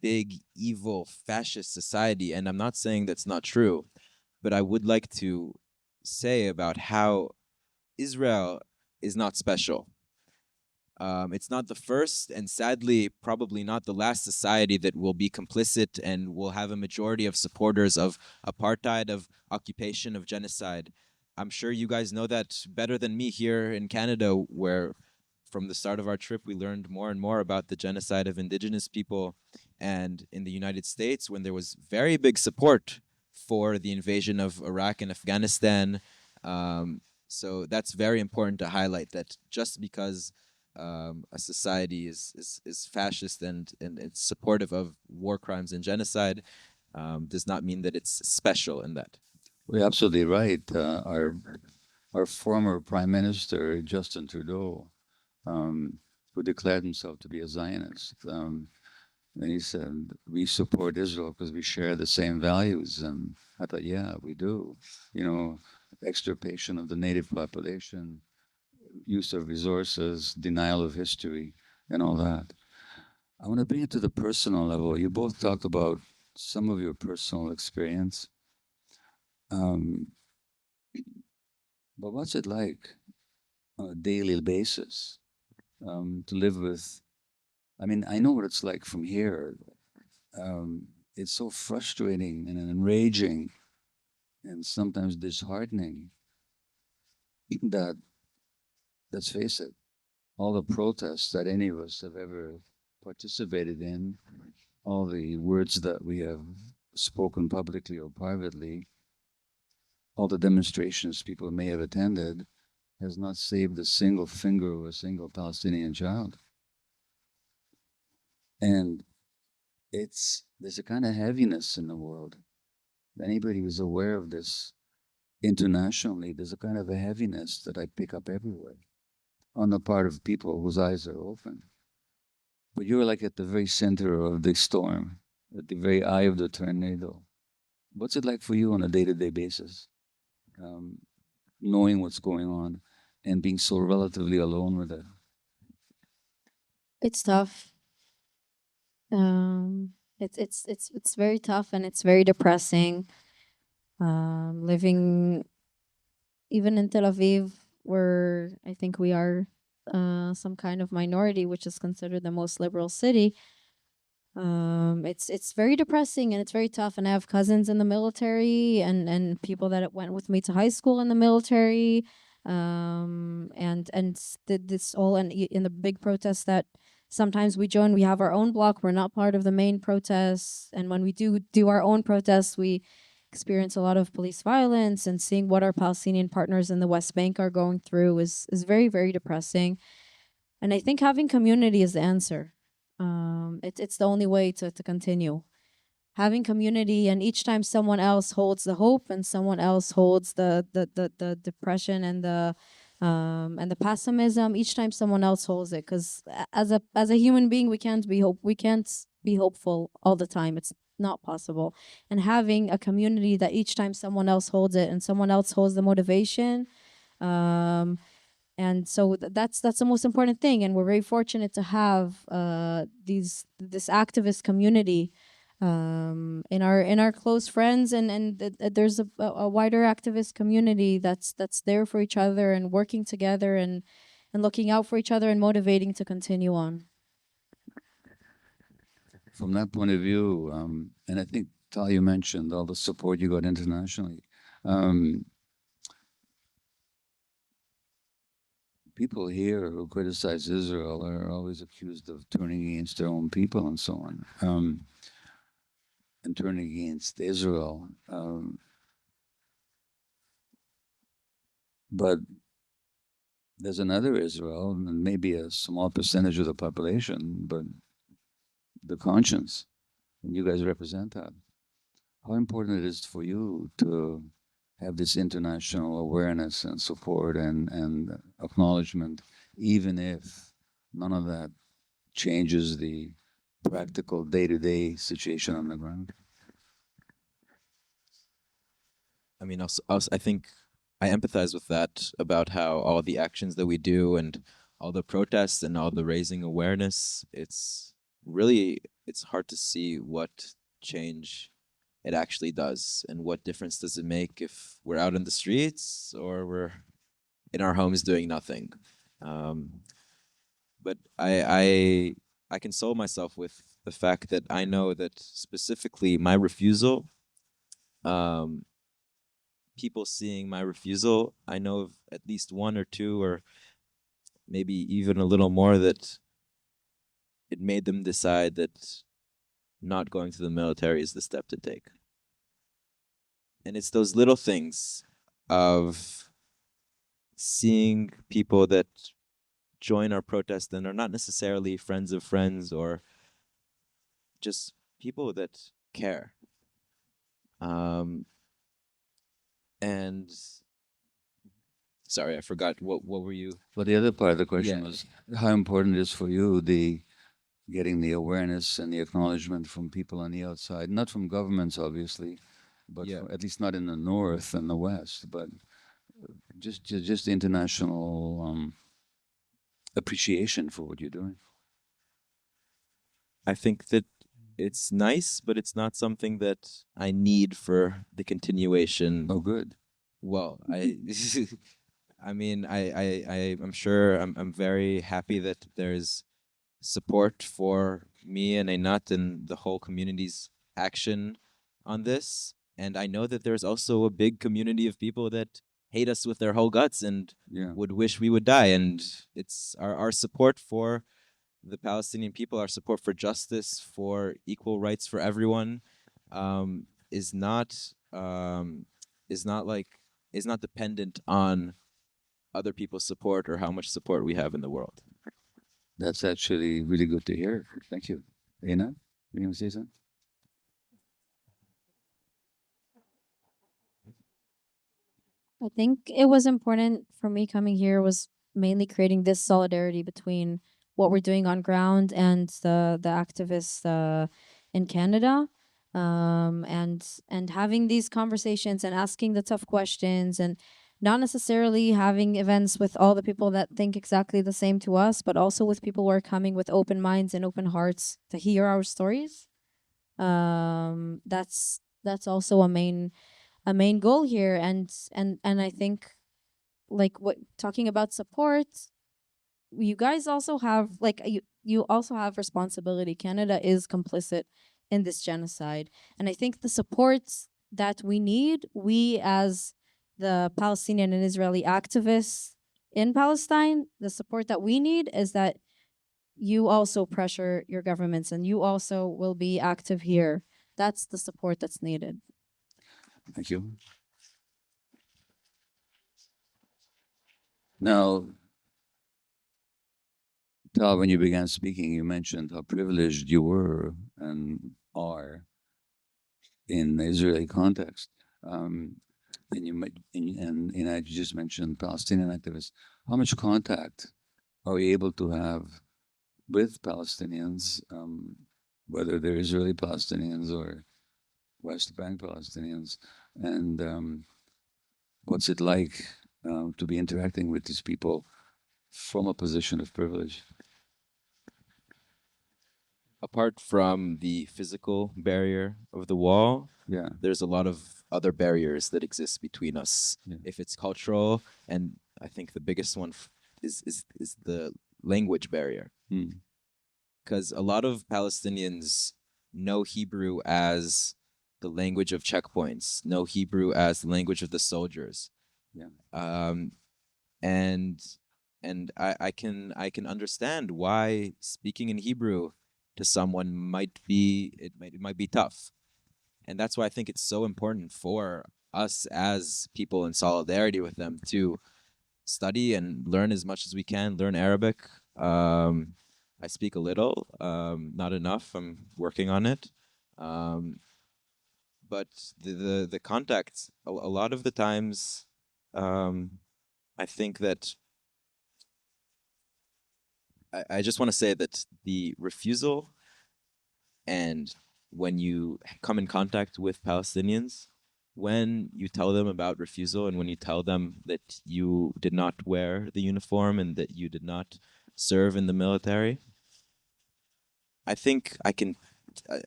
big, evil, fascist society. And I'm not saying that's not true, but I would like to say about how Israel is not special. It's not the first, and sadly, probably not the last society that will be complicit and will have a majority of supporters of apartheid, of occupation, of genocide. I'm sure you guys know that better than me here in Canada, where from the start of our trip, we learned more and more about the genocide of indigenous people. And in the United States, when there was very big support for the invasion of Iraq and Afghanistan. So that's very important to highlight, that just because a society is fascist and it's supportive of war crimes and genocide, does not mean that it's special in that. Well, you're absolutely right. Our former Prime Minister, Justin Trudeau, who declared himself to be a Zionist, and he said, we support Israel because we share the same values. And I thought, yeah, we do. You know, extirpation of the native population, use of resources, denial of history, and all that. I want to bring it to the personal level. You both talked about some of your personal experience. Um, but what's it like on a daily basis to live with? I mean, I know what it's like from here. It's so frustrating and enraging and sometimes disheartening that, let's face it, all the protests that any of us have ever participated in, all the words that we have spoken publicly or privately, all the demonstrations people may have attended, has not saved a single finger of a single Palestinian child. And there's a kind of heaviness in the world. If anybody who's aware of this internationally, there's a kind of a heaviness that I pick up everywhere on the part of people whose eyes are open. But you're like at the very center of the storm, at the very eye of the tornado. What's it like for you on a day-to-day basis, knowing what's going on and being so relatively alone with it? It's tough. It's very tough and it's very depressing. Living even in Tel Aviv, where I think we are some kind of minority, which is considered the most liberal city. It's very depressing and it's very tough. And I have cousins in the military and people that went with me to high school in the military. Did this all in the big protests that sometimes we join. We have our own block. We're not part of the main protests. And when we do our own protests, we experience a lot of police violence, and seeing what our Palestinian partners in the West Bank are going through is very, very depressing. And I think having community is the answer. It's the only way to continue. Having community, and each time someone else holds the hope and someone else holds the depression and the pessimism, each time someone else holds it, because as a human being we can't be hopeful all the time. It's not possible. And having a community that each time someone else holds it and someone else holds the motivation, and so that's the most important thing. And we're very fortunate to have this activist community in our close friends, and there's a wider activist community that's there for each other and working together and looking out for each other and motivating to continue on. From that point of view, and I think Tal, you mentioned all the support you got internationally. People here who criticize Israel are always accused of turning against their own people and so on, and turning against Israel. But there's another Israel, and maybe a small percentage of the population, but the conscience, and you guys represent that. How important it is for you to have this international awareness and support and acknowledgement, even if none of that changes the practical day-to-day situation on the ground? I mean, also, I think I empathize with that, about how all the actions that we do and all the protests and all the raising awareness, it's hard to see what change it actually does and what difference does it make if we're out in the streets or we're in our homes doing nothing. But I console myself with the fact that I know that specifically my refusal, people seeing my refusal, I know of at least one or two or maybe even a little more that it made them decide that not going to the military is the step to take. And it's those little things of seeing people that join our protest and are not necessarily friends of friends or just people that care. And sorry, I forgot, what were you? But the other part of the question Yeah. was how important it is for you getting the awareness and the acknowledgement from people on the outside, not from governments, obviously, but Yeah. at least not in the North and the West, but just international appreciation for what you're doing. I think that it's nice, but it's not something that I need for the continuation. Oh, good. Well, I mean, I'm sure I'm very happy that there's support for me and Einat and the whole community's action on this. And I know that there's also a big community of people that hate us with their whole guts and Yeah. would wish we would die. And it's our support for the Palestinian people, our support for justice, for equal rights for everyone, is not dependent on other people's support or how much support we have in the world. That's actually really good to hear. Thank you. Einat, you want to say something? I think it was important for me coming here was mainly creating this solidarity between what we're doing on ground and the activists in Canada, and having these conversations and asking the tough questions, and not necessarily having events with all the people that think exactly the same to us, but also with people who are coming with open minds and open hearts to hear our stories. That's also a main goal here, and I think, like, what talking about support, you guys also have, like, you also have responsibility. Canada is complicit in this genocide, and I think the support that we need, we as the Palestinian and Israeli activists in Palestine, the support that we need is that you also pressure your governments and you also will be active here. That's the support that's needed. Thank you. Now, Tal, when you began speaking, you mentioned how privileged you were and are in the Israeli context. And you just mentioned Palestinian activists. How much contact are we able to have with Palestinians, whether they're Israeli Palestinians or West Bank Palestinians? And what's it like to be interacting with these people from a position of privilege? Apart from the physical barrier of the wall, Yeah. there's a lot of other barriers that exist between us. Yeah. If it's cultural, and I think the biggest one is the language barrier. Mm. Because a lot of Palestinians know Hebrew as the language of checkpoints, know Hebrew as the language of the soldiers. Yeah. And I can understand why speaking in Hebrew to someone might be tough. And that's why I think it's so important for us as people in solidarity with them to study and learn as much as we can, learn Arabic. I speak a little, not enough. I'm working on it. But the contact, a lot of the times, I think that I just want to say that the refusal, and when you come in contact with Palestinians, when you tell them about refusal and when you tell them that you did not wear the uniform and that you did not serve in the military, I think I can,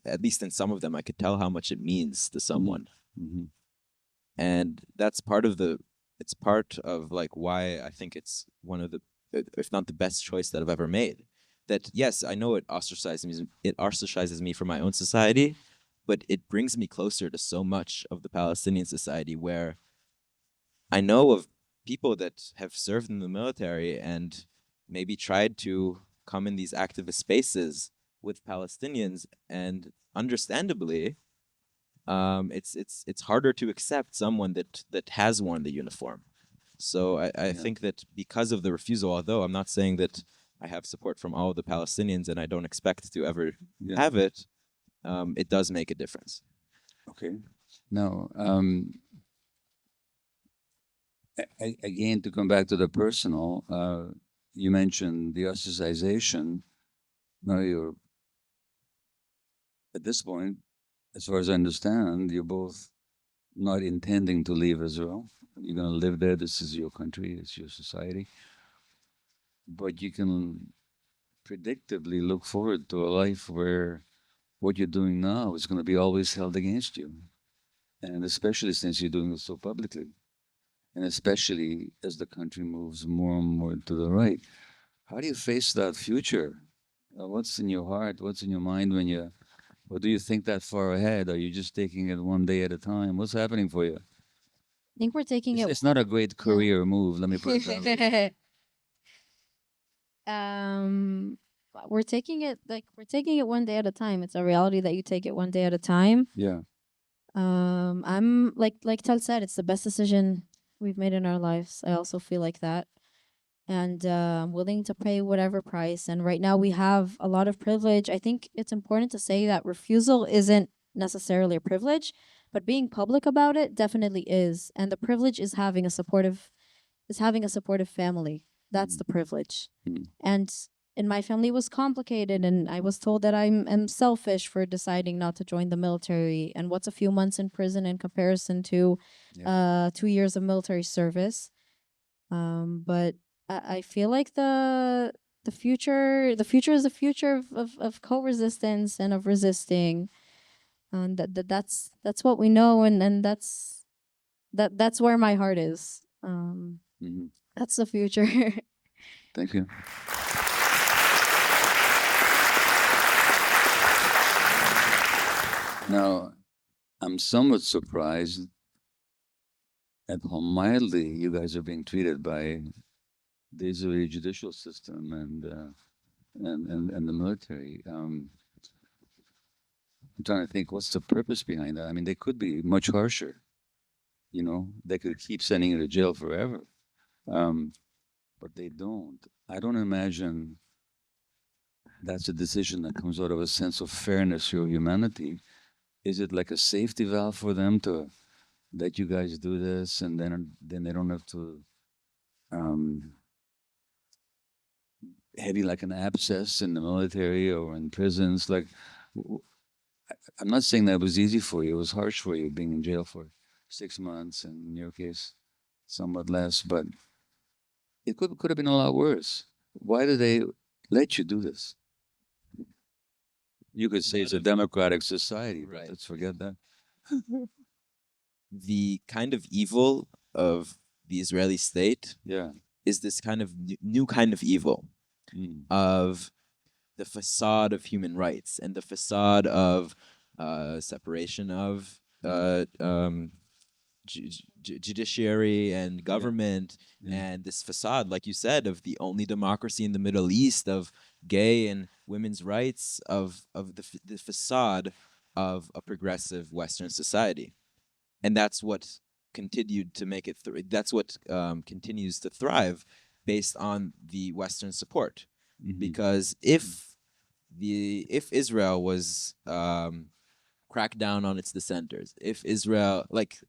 at least in some of them, I could tell how much it means to someone. Mm-hmm. And that's part of it's part of like why I think it's one of the, if not the best choice that I've ever made. That yes, I know it ostracizes me from my own society, but it brings me closer to so much of the Palestinian society, where I know of people that have served in the military and maybe tried to come in these activist spaces with Palestinians, and understandably, it's harder to accept someone that has worn the uniform. So I think that because of the refusal, although I'm not saying that I have support from all of the Palestinians and I don't expect to ever have it, it does make a difference. Okay. Now, again, to come back to the personal, you mentioned the ostracization. Now you're, at this point, as far as I understand, you're both not intending to leave Israel. You're going to live there. This is your country. It's your society. but you can predictably look forward to a life where what you're doing now is going to be always held against you. And especially since you're doing it so publicly, and especially as the country moves more and more to the right. How do you face that future? What's in your heart? What's in your mind when you, or do you think that far ahead? Are you just taking it one day at a time? What's happening for you? I think we're taking It's not a great career move, let me put it that way. it. We're taking it one day at a time. It's a reality that you take it one day at a time. Yeah. I'm like Tal said, it's the best decision we've made in our lives. I also feel like that. And I'm willing to pay whatever price. And right now we have a lot of privilege. I think it's important to say that refusal isn't necessarily a privilege, but being public about it definitely is. And the privilege is having a supportive family. That's the privilege. And in my family it was complicated, and I was told that am selfish for deciding not to join the military. And what's a few months in prison in comparison to 2 years of military service? But I feel like the future is the future of co-resistance and of resisting, and that's what we know, and that's where my heart is. That's the future. Thank you. Now, I'm somewhat surprised at how mildly you guys are being treated by the Israeli judicial system and the military. I'm trying to think, what's the purpose behind that? I mean, they could be much harsher. You know, they could keep sending you to jail forever, but they don't. I don't imagine that's a decision that comes out of a sense of fairness or humanity. Is it like a safety valve for them to let you guys do this, and then they don't have to have you like an abscess in the military or in prisons? Like, I'm not saying that was easy for you. It was harsh for you being in jail for 6 months, and in your case, somewhat less. But it could have been a lot worse. Why do they let you do this? You could say it's a democratic society, but Right. let's forget that. The kind of evil of the Israeli state Yeah. is this kind of new kind of evil of the facade of human rights and the facade of separation of judiciary and government, and this facade, like you said, of the only democracy in the Middle East, of gay and women's rights, of the facade of a progressive Western society. And that's what continued to make it. That's what continues to thrive, based on the Western support. Because if Israel was cracked down on its dissenters, if Israel like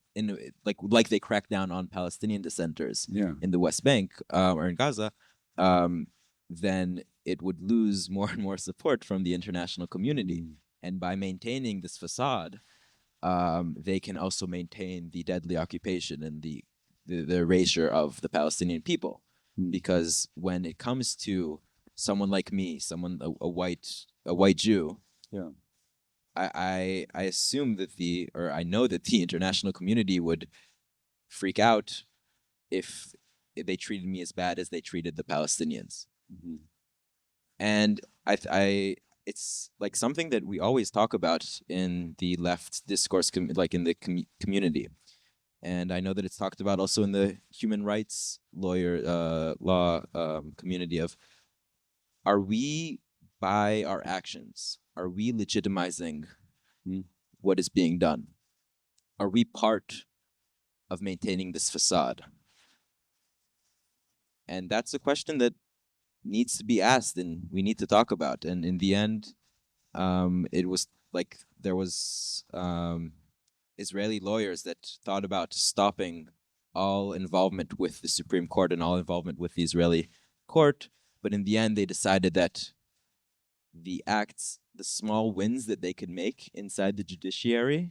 they cracked down on Palestinian dissenters in the West Bank or in Gaza, then it would lose more and more support from the international community. And by maintaining this facade, they can also maintain the deadly occupation and the erasure of the Palestinian people. Because when it comes to someone like me, a white Jew, I assume that I know that the international community would freak out if they treated me as bad as they treated the Palestinians. And it's like something that we always talk about in the left discourse, like in the community. And I know that it's talked about also in the human rights law community of, are we, by our actions, are we legitimizing what is being done? Are we part of maintaining this facade? And that's a question that needs to be asked and we need to talk about. And in the end, it was like there was Israeli lawyers that thought about stopping all involvement with the Supreme Court and all involvement with the Israeli court. But in the end, they decided that the small wins that they could make inside the judiciary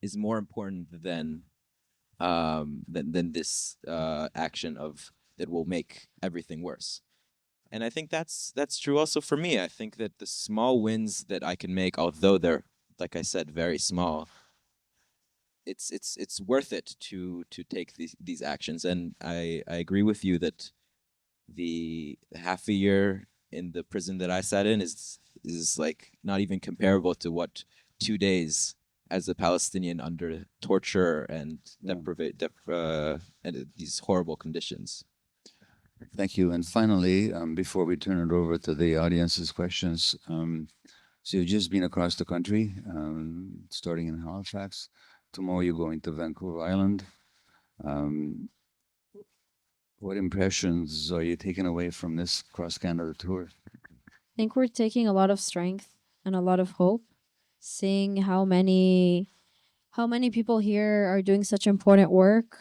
is more important than this action that will make everything worse. And I think that's true also for me. I think that the small wins that I can make, although they're, like I said, very small, it's worth it to take these actions. And I agree with you that the half a year in the prison that I sat in is like not even comparable to what 2 days as a Palestinian under torture and and these horrible conditions. Thank you. And finally, before we turn it over to the audience's questions, so you've just been across the country, starting in Halifax. Tomorrow you're going to Vancouver Island. What impressions are you taking away from this cross-Canada tour? I think we're taking a lot of strength and a lot of hope, seeing how many people here are doing such important work,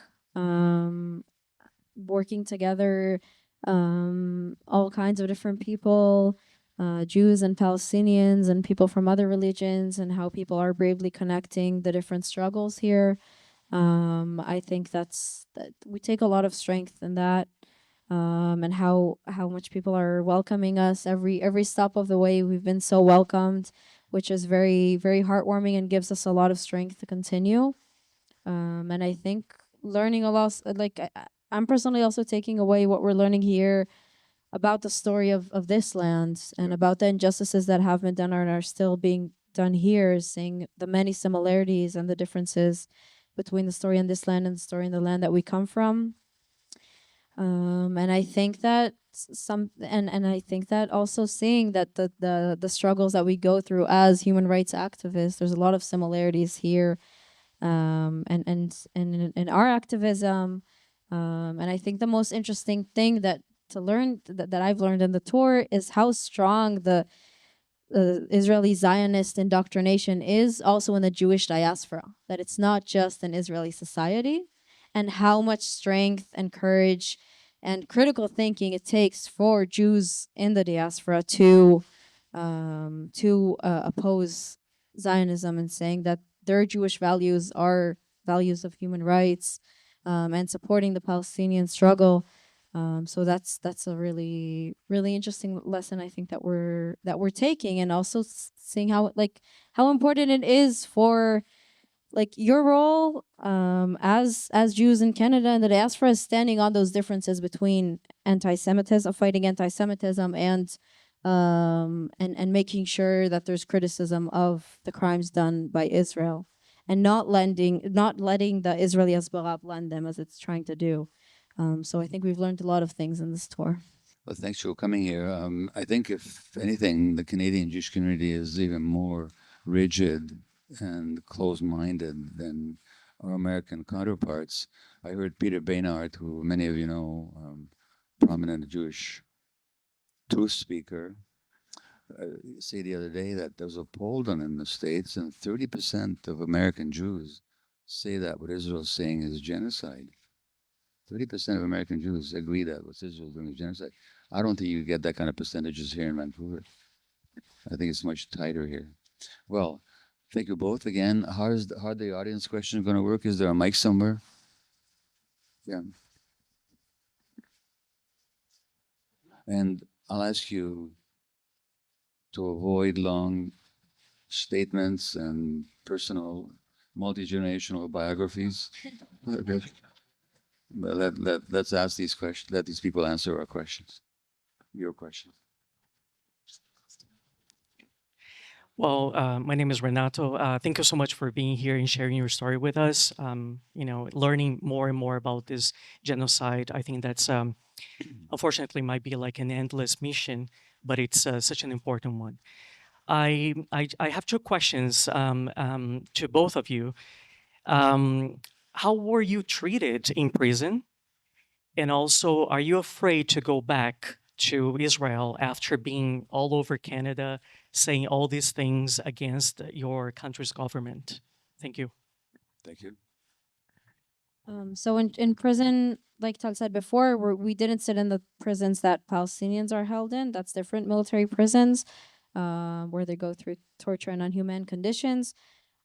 working together, all kinds of different people, Jews and Palestinians and people from other religions, and how people are bravely connecting the different struggles here. I think that we take a lot of strength in that, and how much people are welcoming us every stop of the way. We've been so welcomed, which is very, very heartwarming and gives us a lot of strength to continue. And I think learning a lot, I'm personally also taking away what we're learning here about the story of this land and about the injustices that have been done and are still being done here, seeing the many similarities and the differences between the story in this land and the story in the land that we come from. And I think that I think that also seeing that the struggles that we go through as human rights activists, there's a lot of similarities here, and in our activism. And I think the most interesting thing that I've learned in the tour is how strong the Israeli Zionist indoctrination is also in the Jewish diaspora, that it's not just an Israeli society, and how much strength and courage and critical thinking it takes for Jews in the diaspora to oppose Zionism and saying that their Jewish values are values of human rights, and supporting the Palestinian struggle. So that's a really, really interesting lesson, I think, that we're taking, and also seeing how important it is for your role as Jews in Canada and the diaspora is standing on those differences between anti-Semitism, fighting anti-Semitism, and making sure that there's criticism of the crimes done by Israel, and not letting the Israeli Hezbollah blend them as it's trying to do. So I think we've learned a lot of things in this tour. Well, thanks for coming here. I think, if anything, the Canadian Jewish community is even more rigid and closed-minded than our American counterparts. I heard Peter Baynard, who many of you know, prominent Jewish truth speaker, say the other day that there was a poll done in the States, and 30% of American Jews say that what Israel is saying is genocide. 30% of American Jews agree that what Israel is doing is genocide. I don't think you get that kind of percentages here in Vancouver. I think it's much tighter here. Well, thank you both again. How are the audience questions going to work? Is there a mic somewhere? Yeah. And I'll ask you to avoid long statements and personal, multi-generational biographies. Okay. But let's ask these questions. Let these people answer our questions. Your questions. Well, my name is Renato. Thank you so much for being here and sharing your story with us. Learning more and more about this genocide. I think that's unfortunately might be like an endless mission, but it's such an important one. I have two questions to both of you. How were you treated in prison? And also, are you afraid to go back to Israel after being all over Canada, saying all these things against your country's government? Thank you. Thank you. So in prison, like Tal said before, we didn't sit in the prisons that Palestinians are held in. That's different military prisons, where they go through torture and inhumane conditions.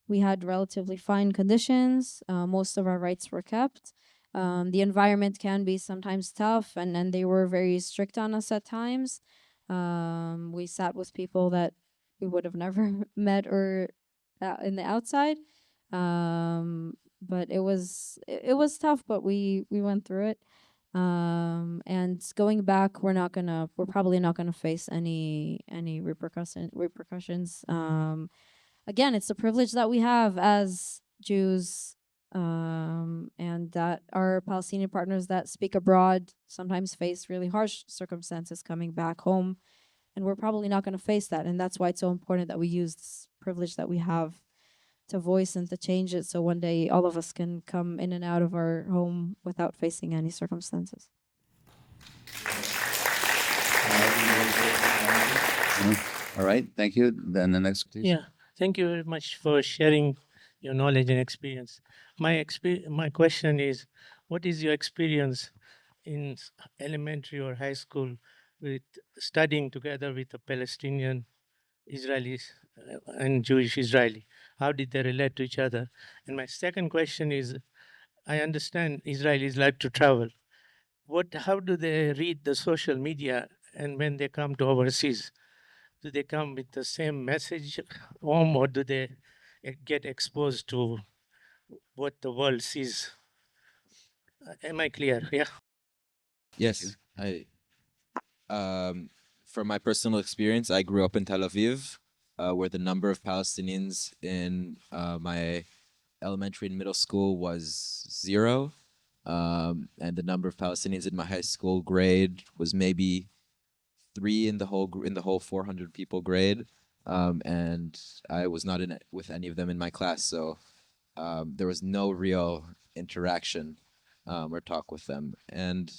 We had relatively fine conditions. Most of our rights were kept. The environment can be sometimes tough, and they were very strict on us at times. We sat with people that we would have never met or in the outside. But it was tough, but we went through it. And going back, we're probably not gonna face any repercussions. Again, it's a privilege that we have as Jews, and that our Palestinian partners that speak abroad sometimes face really harsh circumstances coming back home, and we're probably not going to face that. And that's why it's so important that we use this privilege that we have to voice and to change it, so one day all of us can come in and out of our home without facing any circumstances. All right, thank you. Then the next, please. Yeah, thank you very much for sharing your knowledge and experience. My question is, what is your experience in elementary or high school with studying together with a Palestinian Israelis and Jewish Israeli? How did they relate to each other? And my second question is, I understand Israelis like to travel. How do they read the social media, and when they come to overseas? Do they come with the same message home, or do they get exposed to what the world sees? Am I clear? Yeah. Yes, from my personal experience, I grew up in Tel Aviv, where the number of Palestinians in my elementary and middle school was 0, and the number of Palestinians in my high school grade was maybe 3 in the whole 400 people grade, and I was not in it with any of them in my class, so there was no real interaction or talk with them. And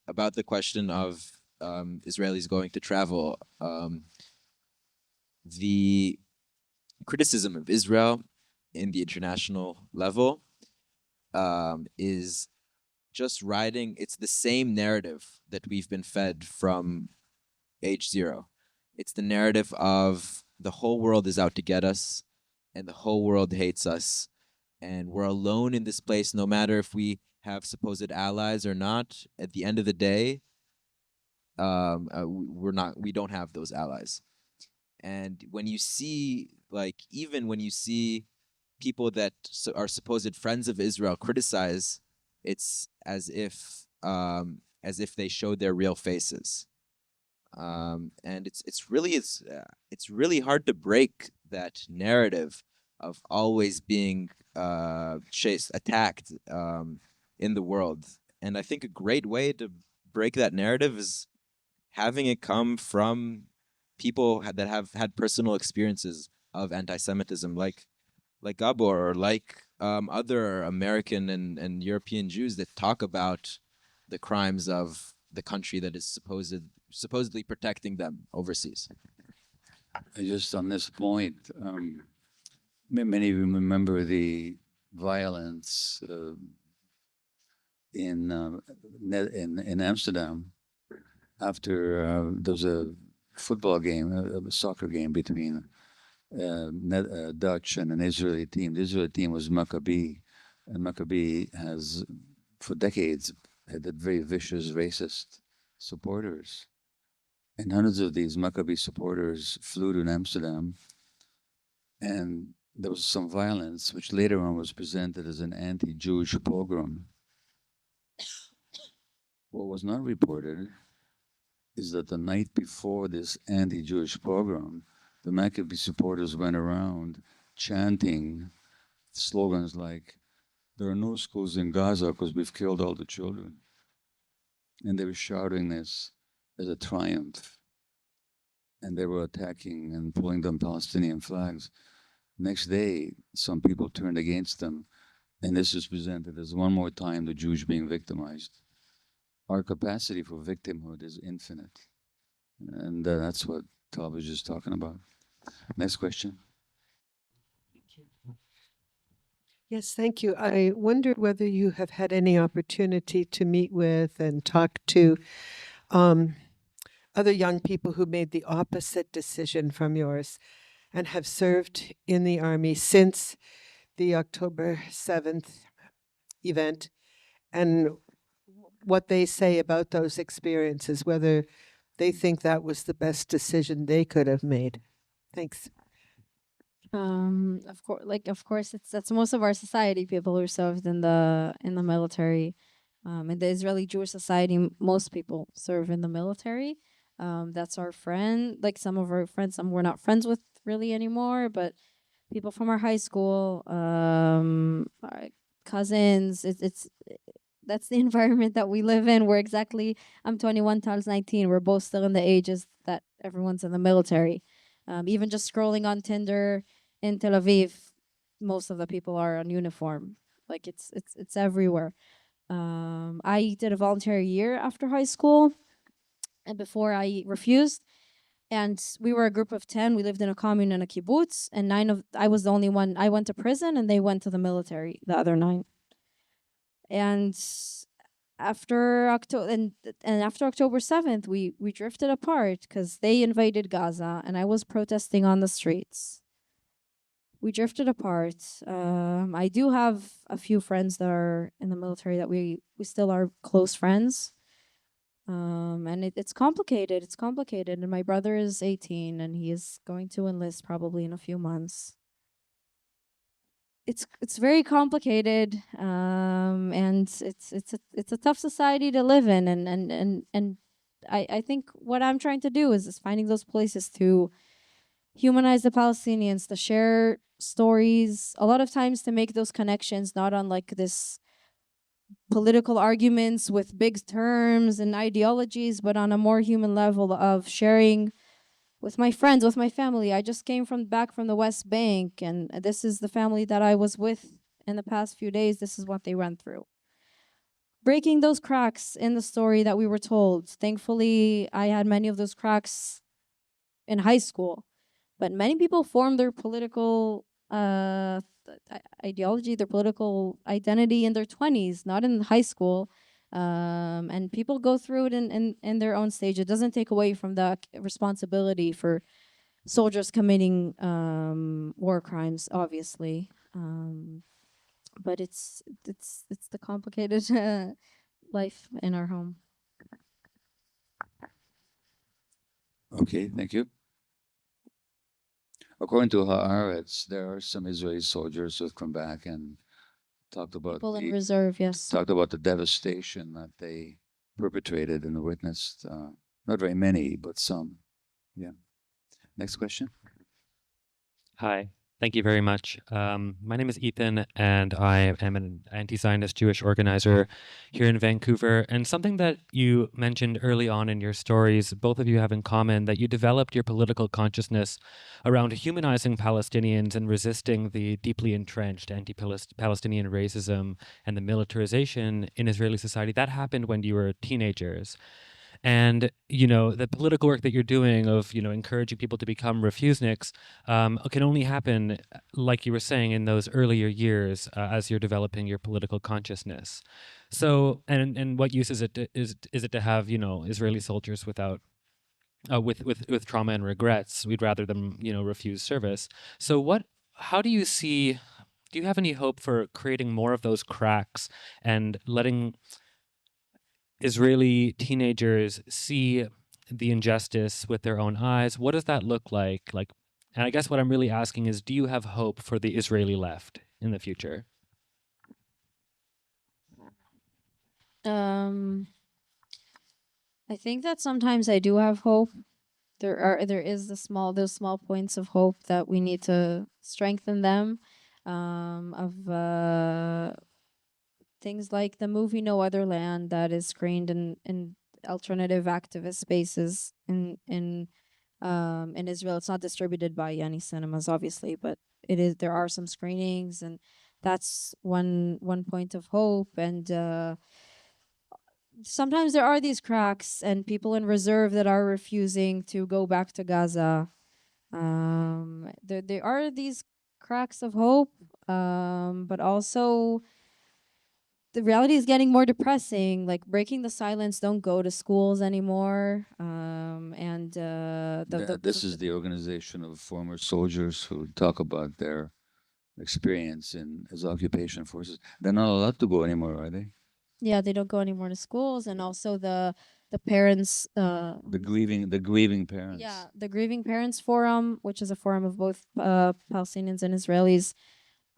about the question of Israelis going to travel, the criticism of Israel in the international level is just riding. It's the same narrative that we've been fed from age 0. It's the narrative of the whole world is out to get us, and the whole world hates us, and we're alone in this place, no matter if we have supposed allies or not. At the end of the day, we don't have those allies. And when you see, even when you see people that are supposed friends of Israel criticize, it's as if they showed their real faces. And it's really hard to break that narrative of always being attacked in the world. And I think a great way to break that narrative is having it come from people that have had personal experiences of anti-Semitism, like Gabor, or like other American and European Jews that talk about the crimes of the country that is supposedly protecting them overseas. Just on this point, many of you remember the violence in Amsterdam after there was a football game, a soccer game between Dutch and an Israeli team. The Israeli team was Maccabi, and Maccabi has, for decades, had very vicious, racist supporters. And hundreds of these Maccabi supporters flew to Amsterdam, and there was some violence, which later on was presented as an anti-Jewish pogrom. What was not reported is that the night before this anti-Jewish pogrom, the Maccabi supporters went around chanting slogans like, "There are no schools in Gaza because we've killed all the children." And they were shouting this as a triumph. And they were attacking and pulling down Palestinian flags. Next day, some people turned against them, and this was presented as one more time the Jews being victimized. Our capacity for victimhood is infinite. And that's what Tal was just talking about. Next question. Yes, thank you. I wondered whether you have had any opportunity to meet with and talk to other young people who made the opposite decision from yours and have served in the army since the October 7th event, and what they say about those experiences, whether they think that was the best decision they could have made. Thanks. Of course, that's most of our society. People who served in the military, in the Israeli Jewish society, most people serve in the military. That's our friend. Like some of our friends, some we're not friends with really anymore, but people from our high school, our cousins. It's that's the environment that we live in. I'm 21, Tal's 19. We're both still in the ages that everyone's in the military. Even just scrolling on Tinder in Tel Aviv, most of the people are on uniform. Like it's everywhere. I did a voluntary year after high school, and before I refused. And we were a group of 10. We lived in a commune and a kibbutz, and I was the only one. I went to prison, and they went to the military. The other 9. And after October 7th, we drifted apart because they invaded Gaza, and I was protesting on the streets. We drifted apart. I do have a few friends that are in the military that we still are close friends. And it's complicated. It's complicated. And my brother is 18, and he is going to enlist probably in a few months. It's very complicated, and it's a tough society to live in, and I think what I'm trying to do is finding those places to humanize the Palestinians, to share stories, a lot of times to make those connections, not on like this political arguments with big terms and ideologies, but on a more human level of sharing with my friends, with my family. I just came back from the West Bank, and this is the family that I was with in the past few days. This is what they went through. Breaking those cracks in the story that we were told. Thankfully, I had many of those cracks in high school, but many people form their political ideology, their political identity in their 20s, not in high school. And people go through it in their own stage. It doesn't take away from the responsibility for soldiers committing war crimes, obviously. But it's the complicated life in our home. Okay, thank you. According to Haaretz, there are some Israeli soldiers who've come back and talked about People in reserve, yes. talked about the devastation that they perpetrated and witnessed. Not very many, but some. Yeah. Next question. Hi, thank you very much. My name is Ethan, and I am an anti-Zionist Jewish organizer here in Vancouver. And something that you mentioned early on in your stories, both of you have in common, that you developed your political consciousness around humanizing Palestinians and resisting the deeply entrenched anti-Palestinian racism and the militarization in Israeli society. That happened when you were teenagers. And, the political work that you're doing of, encouraging people to become refuseniks can only happen, like you were saying, in those earlier years as you're developing your political consciousness. So, and what use is it to have, Israeli soldiers without, with trauma and regrets? We'd rather them, refuse service. So how do you have any hope for creating more of those cracks and letting Israeli teenagers see the injustice with their own eyes? What does that look like? And I guess what I'm really asking is, do you have hope for the Israeli left in the future? I think that sometimes I do have hope. There is those small points of hope that we need to strengthen them. Things like the movie No Other Land that is screened in alternative activist spaces in Israel. It's not distributed by any cinemas, obviously, but there are some screenings, and that's one point of hope. And sometimes there are these cracks and people in reserve that are refusing to go back to Gaza. There are these cracks of hope, but also the reality is getting more depressing. Like breaking the silence, don't go to schools anymore. This is the organization of former soldiers who talk about their experience as occupation forces. They're not allowed to go anymore, are they? Yeah, they don't go anymore to schools, and also the parents. The grieving parents. Yeah, the Grieving Parents Forum, which is a forum of both Palestinians and Israelis,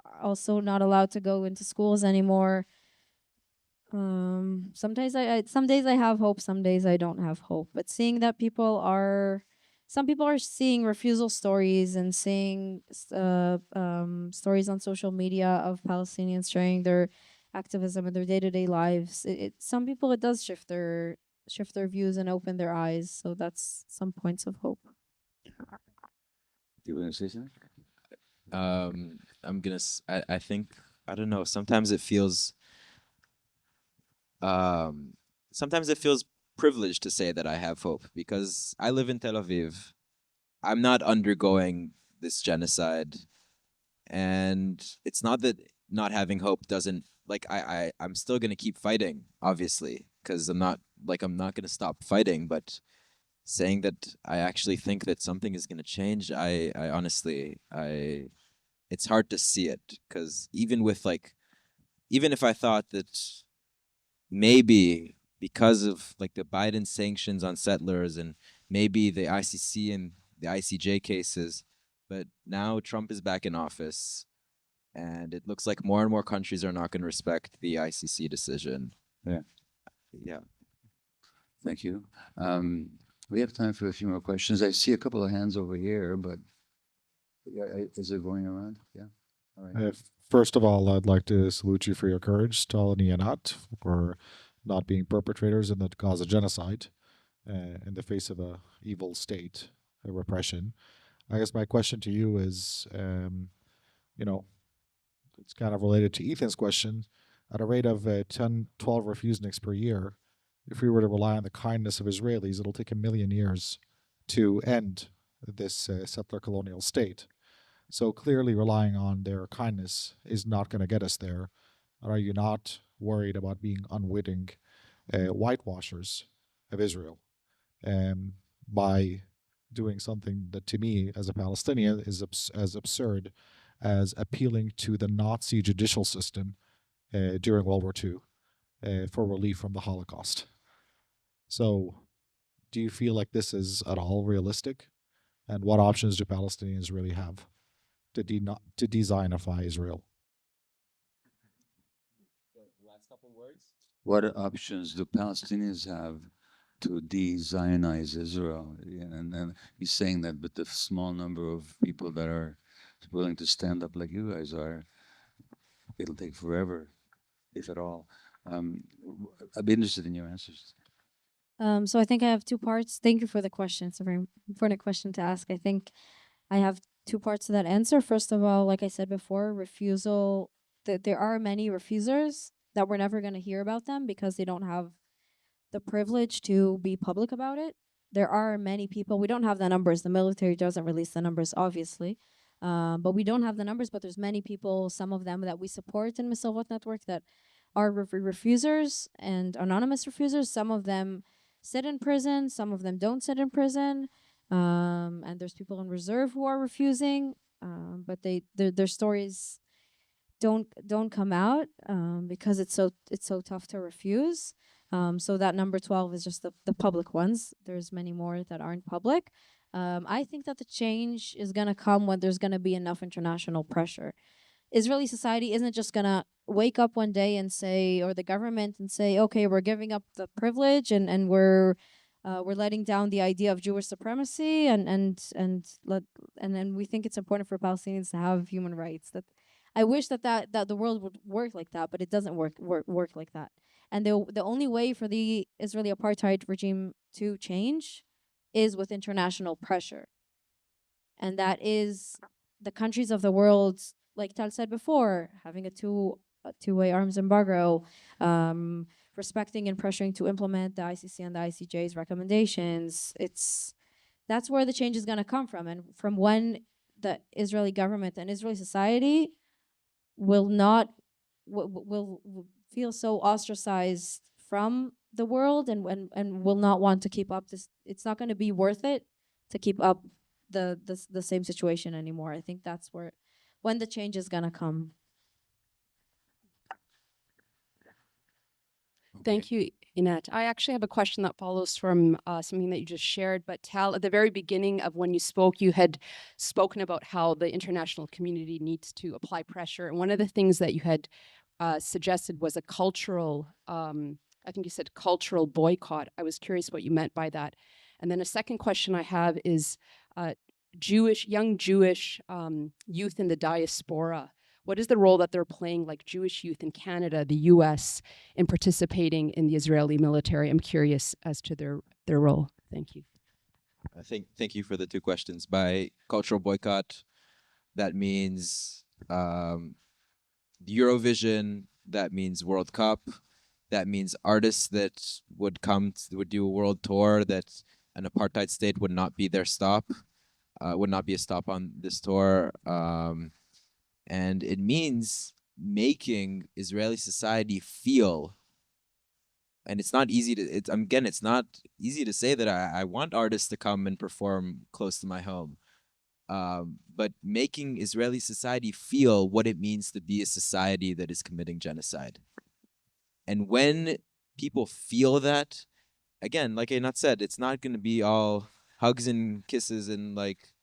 are also not allowed to go into schools anymore. Sometimes some days I have hope, some days I don't have hope. But seeing that some people are seeing refusal stories and seeing stories on social media of Palestinians sharing their activism in their day-to-day lives. Some people, it does shift their views and open their eyes. So that's some points of hope. Do you want to say something? I think, I don't know, sometimes it feels privileged to say that I have hope because I live in Tel Aviv. I'm not undergoing this genocide, and it's not that not having hope doesn't, like, I'm still gonna keep fighting, obviously, because I'm not gonna stop fighting, but saying that I actually think that something is gonna change, I honestly, it's hard to see it, because even if I thought that maybe because of like the Biden sanctions on settlers and maybe the ICC and the ICJ cases, but now Trump is back in office, and it looks like more and more countries are not going to respect the ICC decision. Yeah. Yeah. Thank you. We have time for a few more questions. I see a couple of hands over here, but is it going around? Yeah. All right. First of all, I'd like to salute you for your courage, Stalin and Einat, for not being perpetrators in the Gaza genocide in the face of a evil state, a repression. I guess my question to you is, it's kind of related to Ethan's question. At a rate of 10, 12 refuseniks per year, if we were to rely on the kindness of Israelis, it'll take 1 million years to end this settler colonial state. So clearly relying on their kindness is not going to get us there. Are you not worried about being unwitting whitewashers of Israel by doing something that to me as a Palestinian is as absurd as appealing to the Nazi judicial system during World War II for relief from the Holocaust? So do you feel like this is at all realistic? And what options do Palestinians really have to de-Zionify Israel? Last couple words. What options do Palestinians have to de-Zionize Israel? And then he's saying that, but the small number of people that are willing to stand up like you guys are, it'll take forever, if at all. I'd be interested in your answers. So I think I have two parts. Thank you for the question. It's a very important question to ask. I think I have two parts to that answer. First of all, like I said before, refusal, there are many refusers that we're never going to hear about them because they don't have the privilege to be public about it. There are many people, we don't have the numbers. The military doesn't release the numbers, obviously. But we don't have the numbers, but there's many people, some of them that we support in Mesarvot Network that are refusers and anonymous refusers. Some of them sit in prison, some of them don't sit in prison. And there's people in reserve who are refusing, but their stories don't come out because it's so tough to refuse. So that number 12 is just the public ones. There's many more that aren't public. I think that the change is gonna come when there's gonna be enough international pressure. Israeli society isn't just gonna wake up one day and say, or the government and say, okay, we're giving up the privilege and we're letting down the idea of Jewish supremacy and then we think it's important for Palestinians to have human rights. That I wish that the world would work like that, but it doesn't work like that. And the only way for the Israeli apartheid regime to change is with international pressure. And that is the countries of the world, like Tal said before, having a two-way arms embargo, respecting and pressuring to implement the ICC and the ICJ's recommendations. That's where the change is going to come from, and from when the Israeli government and Israeli society will not will feel so ostracized from the world and will not want to keep up this. It's not going to be worth it to keep up the same situation anymore. I think that's when the change is going to come. Thank you, Einat. I actually have a question that follows from something that you just shared. But Tal, at the very beginning of when you spoke, you had spoken about how the international community needs to apply pressure. And one of the things that you had suggested was a cultural, I think you said cultural boycott. I was curious what you meant by that. And then a second question I have is young Jewish youth in the diaspora. What is the role that they're playing, like Jewish youth in Canada, the US, in participating in the Israeli military? I'm curious as to their role. Thank you. Thank you for the two questions. By cultural boycott, that means Eurovision, that means World Cup, that means artists that would do a world tour, that an apartheid state would not be their stop, would not be a stop on this tour. And it means making Israeli society feel, and it's not easy to, it's not easy to say that I want artists to come and perform close to my home. But making Israeli society feel what it means to be a society that is committing genocide. And when people feel that, again, like Einat said, it's not going to be all hugs and kisses and like,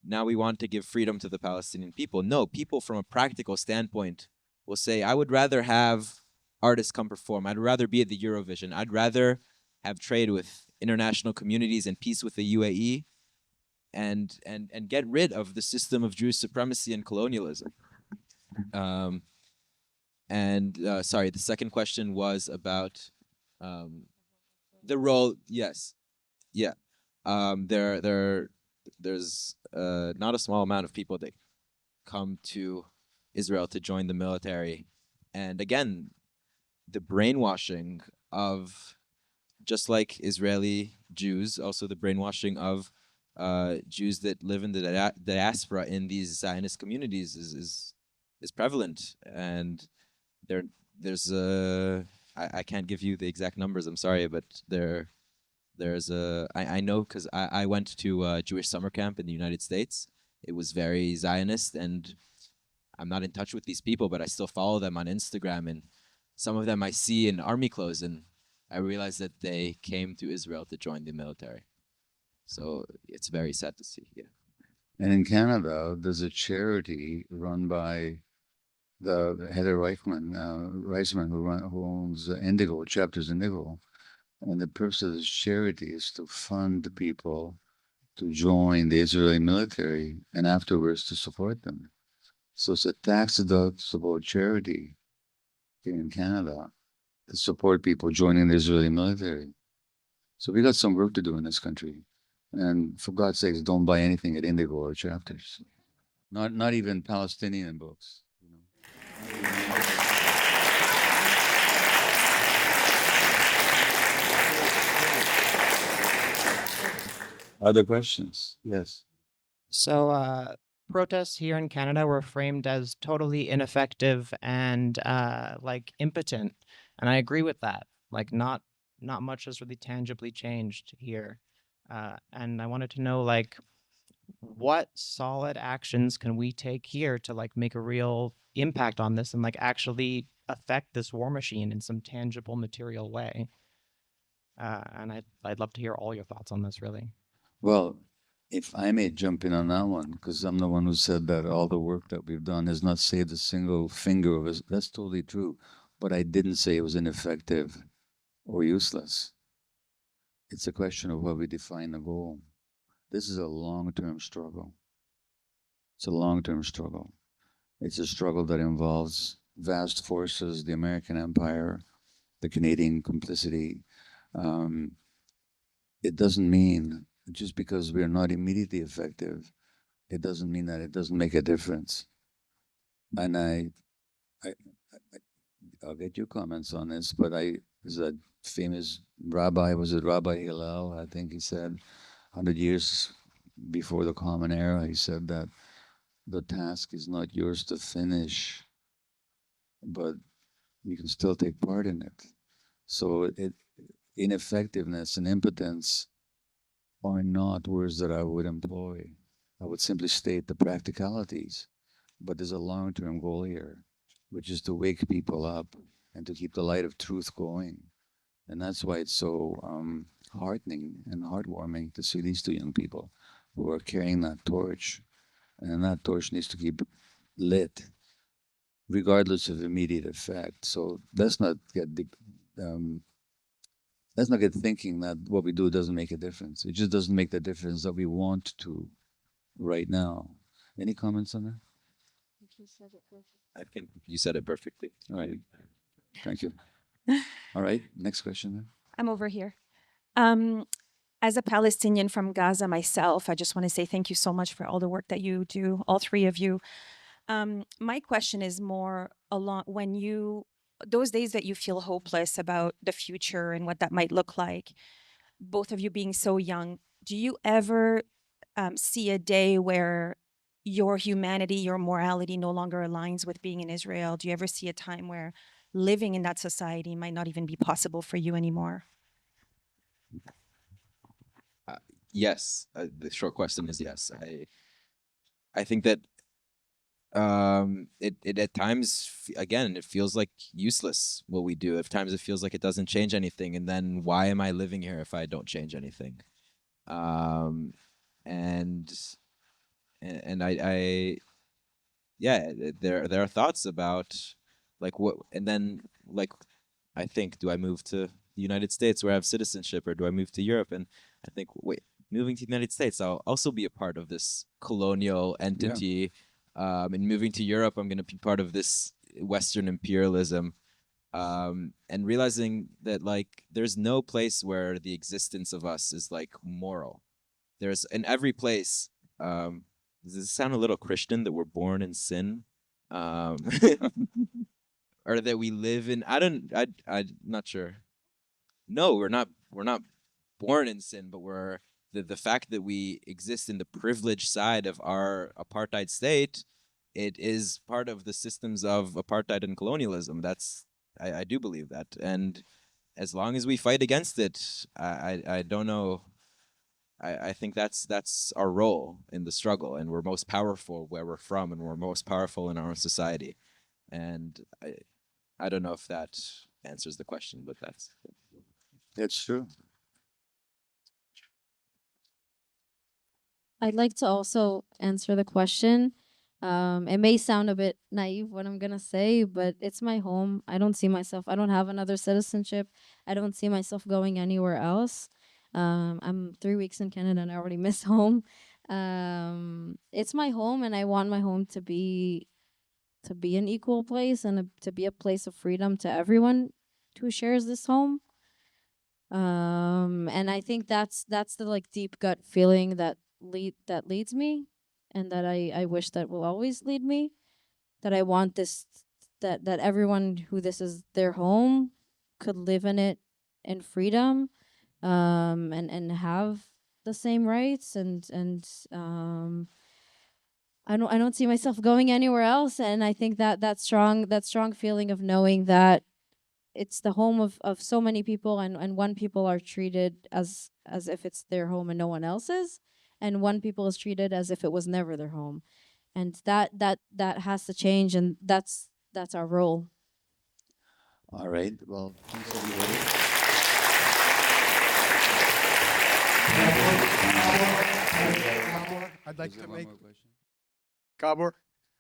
now we want to give freedom to the Palestinian people. No, people from a practical standpoint will say, I would rather have artists come perform. I'd rather be at the Eurovision. I'd rather have trade with international communities and peace with the UAE and get rid of the system of Jewish supremacy and colonialism. Sorry, the second question was about the role. Yes. Yeah. There's not a small amount of people that come to Israel to join the military. And again, the brainwashing of, just like Israeli Jews, also the brainwashing of Jews that live in the diaspora in these Zionist communities is prevalent. And there's I can't give you the exact numbers, I'm sorry, but I know because I went to a Jewish summer camp in the United States. It was very Zionist, and I'm not in touch with these people, but I still follow them on Instagram, and some of them I see in army clothes, and I realize that they came to Israel to join the military. So it's very sad to see, yeah. And in Canada, there's a charity run by the Heather Reisman, who owns Indigo, Chapters Indigo. And the purpose of this charity is to fund people to join the Israeli military and afterwards to support them. So it's a tax-deductible charity here in Canada to support people joining the Israeli military. So we got some work to do in this country. And for God's sakes, don't buy anything at Indigo or Chapters. Not even Palestinian books. Other questions? Yes. So protests here in Canada were framed as totally ineffective and like impotent, and I agree with that. Like not much has really tangibly changed here, and I wanted to know like what solid actions can we take here to like make a real impact on this and like actually affect this war machine in some tangible material way. And I'd love to hear all your thoughts on this, really. Well, if I may jump in on that one, because I'm the one who said that all the work that we've done has not saved a single finger of us. That's totally true. But I didn't say it was ineffective or useless. It's a question of what we define the goal. This is a long-term struggle. It's a long-term struggle. It's a struggle that involves vast forces, the American empire, the Canadian complicity. It doesn't mean, just because we're not immediately effective, it doesn't mean that it doesn't make a difference. And I'll get your comments on this, but there's a famous rabbi, was it Rabbi Hillel? I think he said 100 years before the Common Era, he said that the task is not yours to finish, but you can still take part in it. So ineffectiveness and impotence are not words that I would employ. I would simply state the practicalities. But there's a long-term goal here, which is to wake people up and to keep the light of truth going. And that's why it's so heartening and heartwarming to see these two young people who are carrying that torch. And that torch needs to keep lit, regardless of immediate effect. So let's not get thinking that what we do doesn't make a difference. It just doesn't make the difference that we want to right now. Any comments on that? I think you said it perfectly. All right. Thank you. All right. Next question then. I'm over here. As a Palestinian from Gaza myself, I just want to say thank you so much for all the work that you do, all three of you. My question is more along those days that you feel hopeless about the future and what that might look like, both of you being so young, do you ever see a day where your humanity, your morality no longer aligns with being in Israel? Do you ever see a time where living in that society might not even be possible for you anymore? Yes, the short question is yes. I think that it at times again it feels like useless what we do. At times it feels like it doesn't change anything, and then why am I living here if I don't change anything? And I yeah, there are thoughts about like what, and then like I think, do I move to the United States where I have citizenship, or do I move to Europe? And I think, wait, moving to the United States, I'll also be a part of this colonial entity. And moving to Europe, I'm going to be part of this Western imperialism. And realizing that like there's no place where the existence of us is like moral. There's in every place. Does this sound a little Christian that we're born in sin? Or that we live in, I'm not sure. No, we're not born in sin, but we're the fact that we exist in the privileged side of our apartheid state, it is part of the systems of apartheid and colonialism. I do believe that. And as long as we fight against it, I don't know. I think that's our role in the struggle, and we're most powerful where we're from, and we're most powerful in our own society. And I don't know if that answers the question, but That's true. I'd like to also answer the question. It may sound a bit naive what I'm gonna say, but it's my home. I don't see myself. I don't have another citizenship. I don't see myself going anywhere else. I'm 3 weeks in Canada and I already miss home. It's my home, and I want my home to be an equal place and to be a place of freedom to everyone who shares this home. And I think that's the like deep gut feeling that leads me, and that I wish that will always lead me. That I want this, that everyone who this is their home could live in it in freedom, and have the same rights, and I don't see myself going anywhere else. And I think that strong feeling of knowing that it's the home of so many people, and one people are treated as if it's their home and no one else's, and one people is treated as if it was never their home, and that has to change, and that's our role. All right. Well, thanks everybody. I'd like Is there to one make more question? Gabor.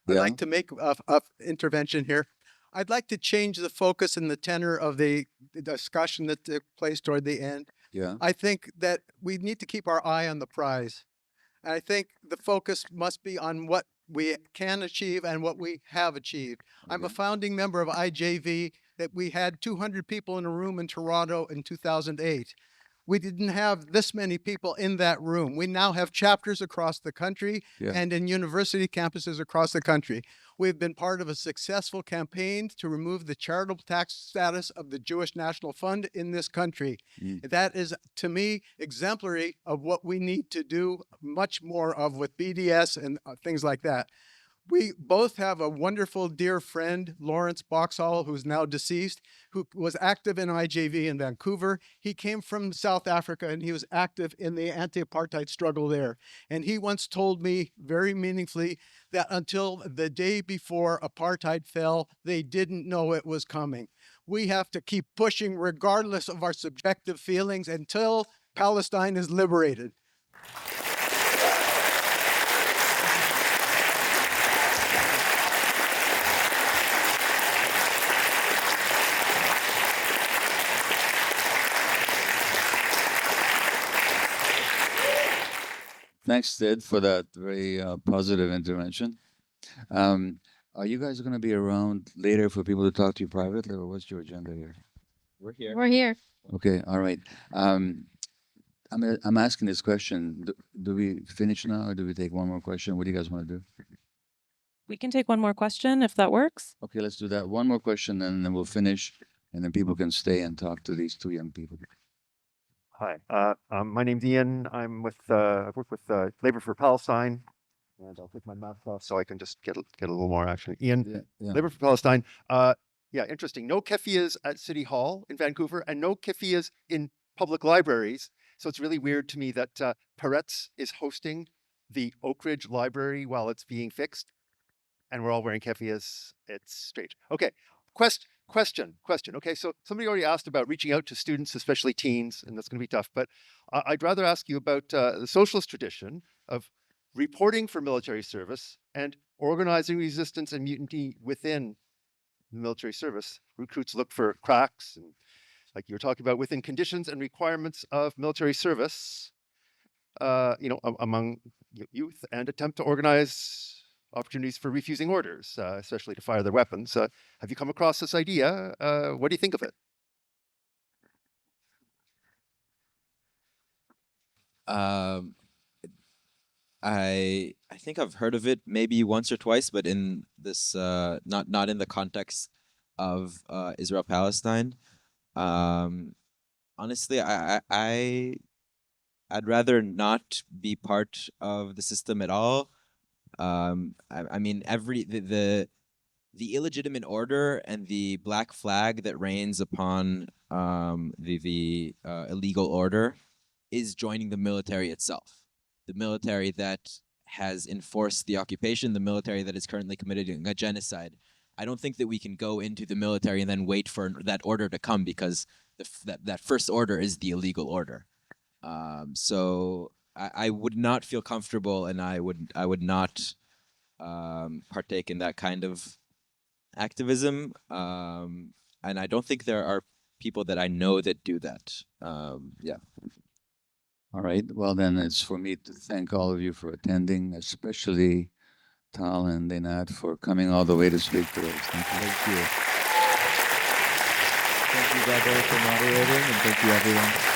I'd Yeah. like to make a intervention here. I'd like to change the focus and the tenor of the discussion that took place toward the end. Yeah. I think that we need to keep our eye on the prize. And I think the focus must be on what we can achieve and what we have achieved. I'm a Okay. founding member of IJV, that we had 200 people in a room in Toronto in 2008. We didn't have this many people in that room. We now have chapters across the country Yeah. and in university campuses across the country. We've been part of a successful campaign to remove the charitable tax status of the Jewish National Fund in this country. That is, to me, exemplary of what we need to do much more of with BDS and things like that. We both have a wonderful dear friend, Lawrence Boxall, who's now deceased, who was active in IJV in Vancouver. He came from South Africa, and he was active in the anti-apartheid struggle there. And he once told me very meaningfully that until the day before apartheid fell, they didn't know it was coming. We have to keep pushing regardless of our subjective feelings until Palestine is liberated. Thanks, Sid, for that very positive intervention. Are you guys going to be around later for people to talk to you privately, or what's your agenda here? We're here. We're here. Okay, all right. I'm asking this question. Do we finish now, or do we take one more question? What do you guys want to do? We can take one more question if that works. Okay, let's do that. One more question, and then we'll finish, and then people can stay and talk to these two young people. Hi, my name's Ian. I'm with I've worked with Labor for Palestine, and I'll take my mask off so I can just get a little more actually. Ian, Yeah. Labor for Palestine. Yeah, interesting. No keffiyehs at City Hall in Vancouver, and no keffiyehs in public libraries. So it's really weird to me that Peretz is hosting the Oak Ridge Library while it's being fixed, and we're all wearing keffiyehs. It's strange. Okay, question. Okay, so somebody already asked about reaching out to students, especially teens, and that's going to be tough. But I'd rather ask you about the socialist tradition of reporting for military service and organizing resistance and mutiny within the military service. Recruits look for cracks, and like you were talking about, within conditions and requirements of military service, among youth, and attempt to organize opportunities for refusing orders, especially to fire their weapons. Have you come across this idea? What do you think of it? I think I've heard of it maybe once or twice, but in this not in the context of Israel Palestine. Honestly, I'd rather not be part of the system at all. I mean, the illegitimate order and the black flag that reigns upon the illegal order is joining the military itself. The military that has enforced the occupation, the military that is currently committing a genocide. I don't think that we can go into the military and then wait for that order to come, because that first order is the illegal order. So I would not feel comfortable, and I would not partake in that kind of activism. And I don't think there are people that I know that do that. Yeah. All right. Well, then it's for me to thank all of you for attending, especially Tal and Einat for coming all the way to speak to us. Thank you. Thank you, Gabor, for moderating, and thank you, everyone.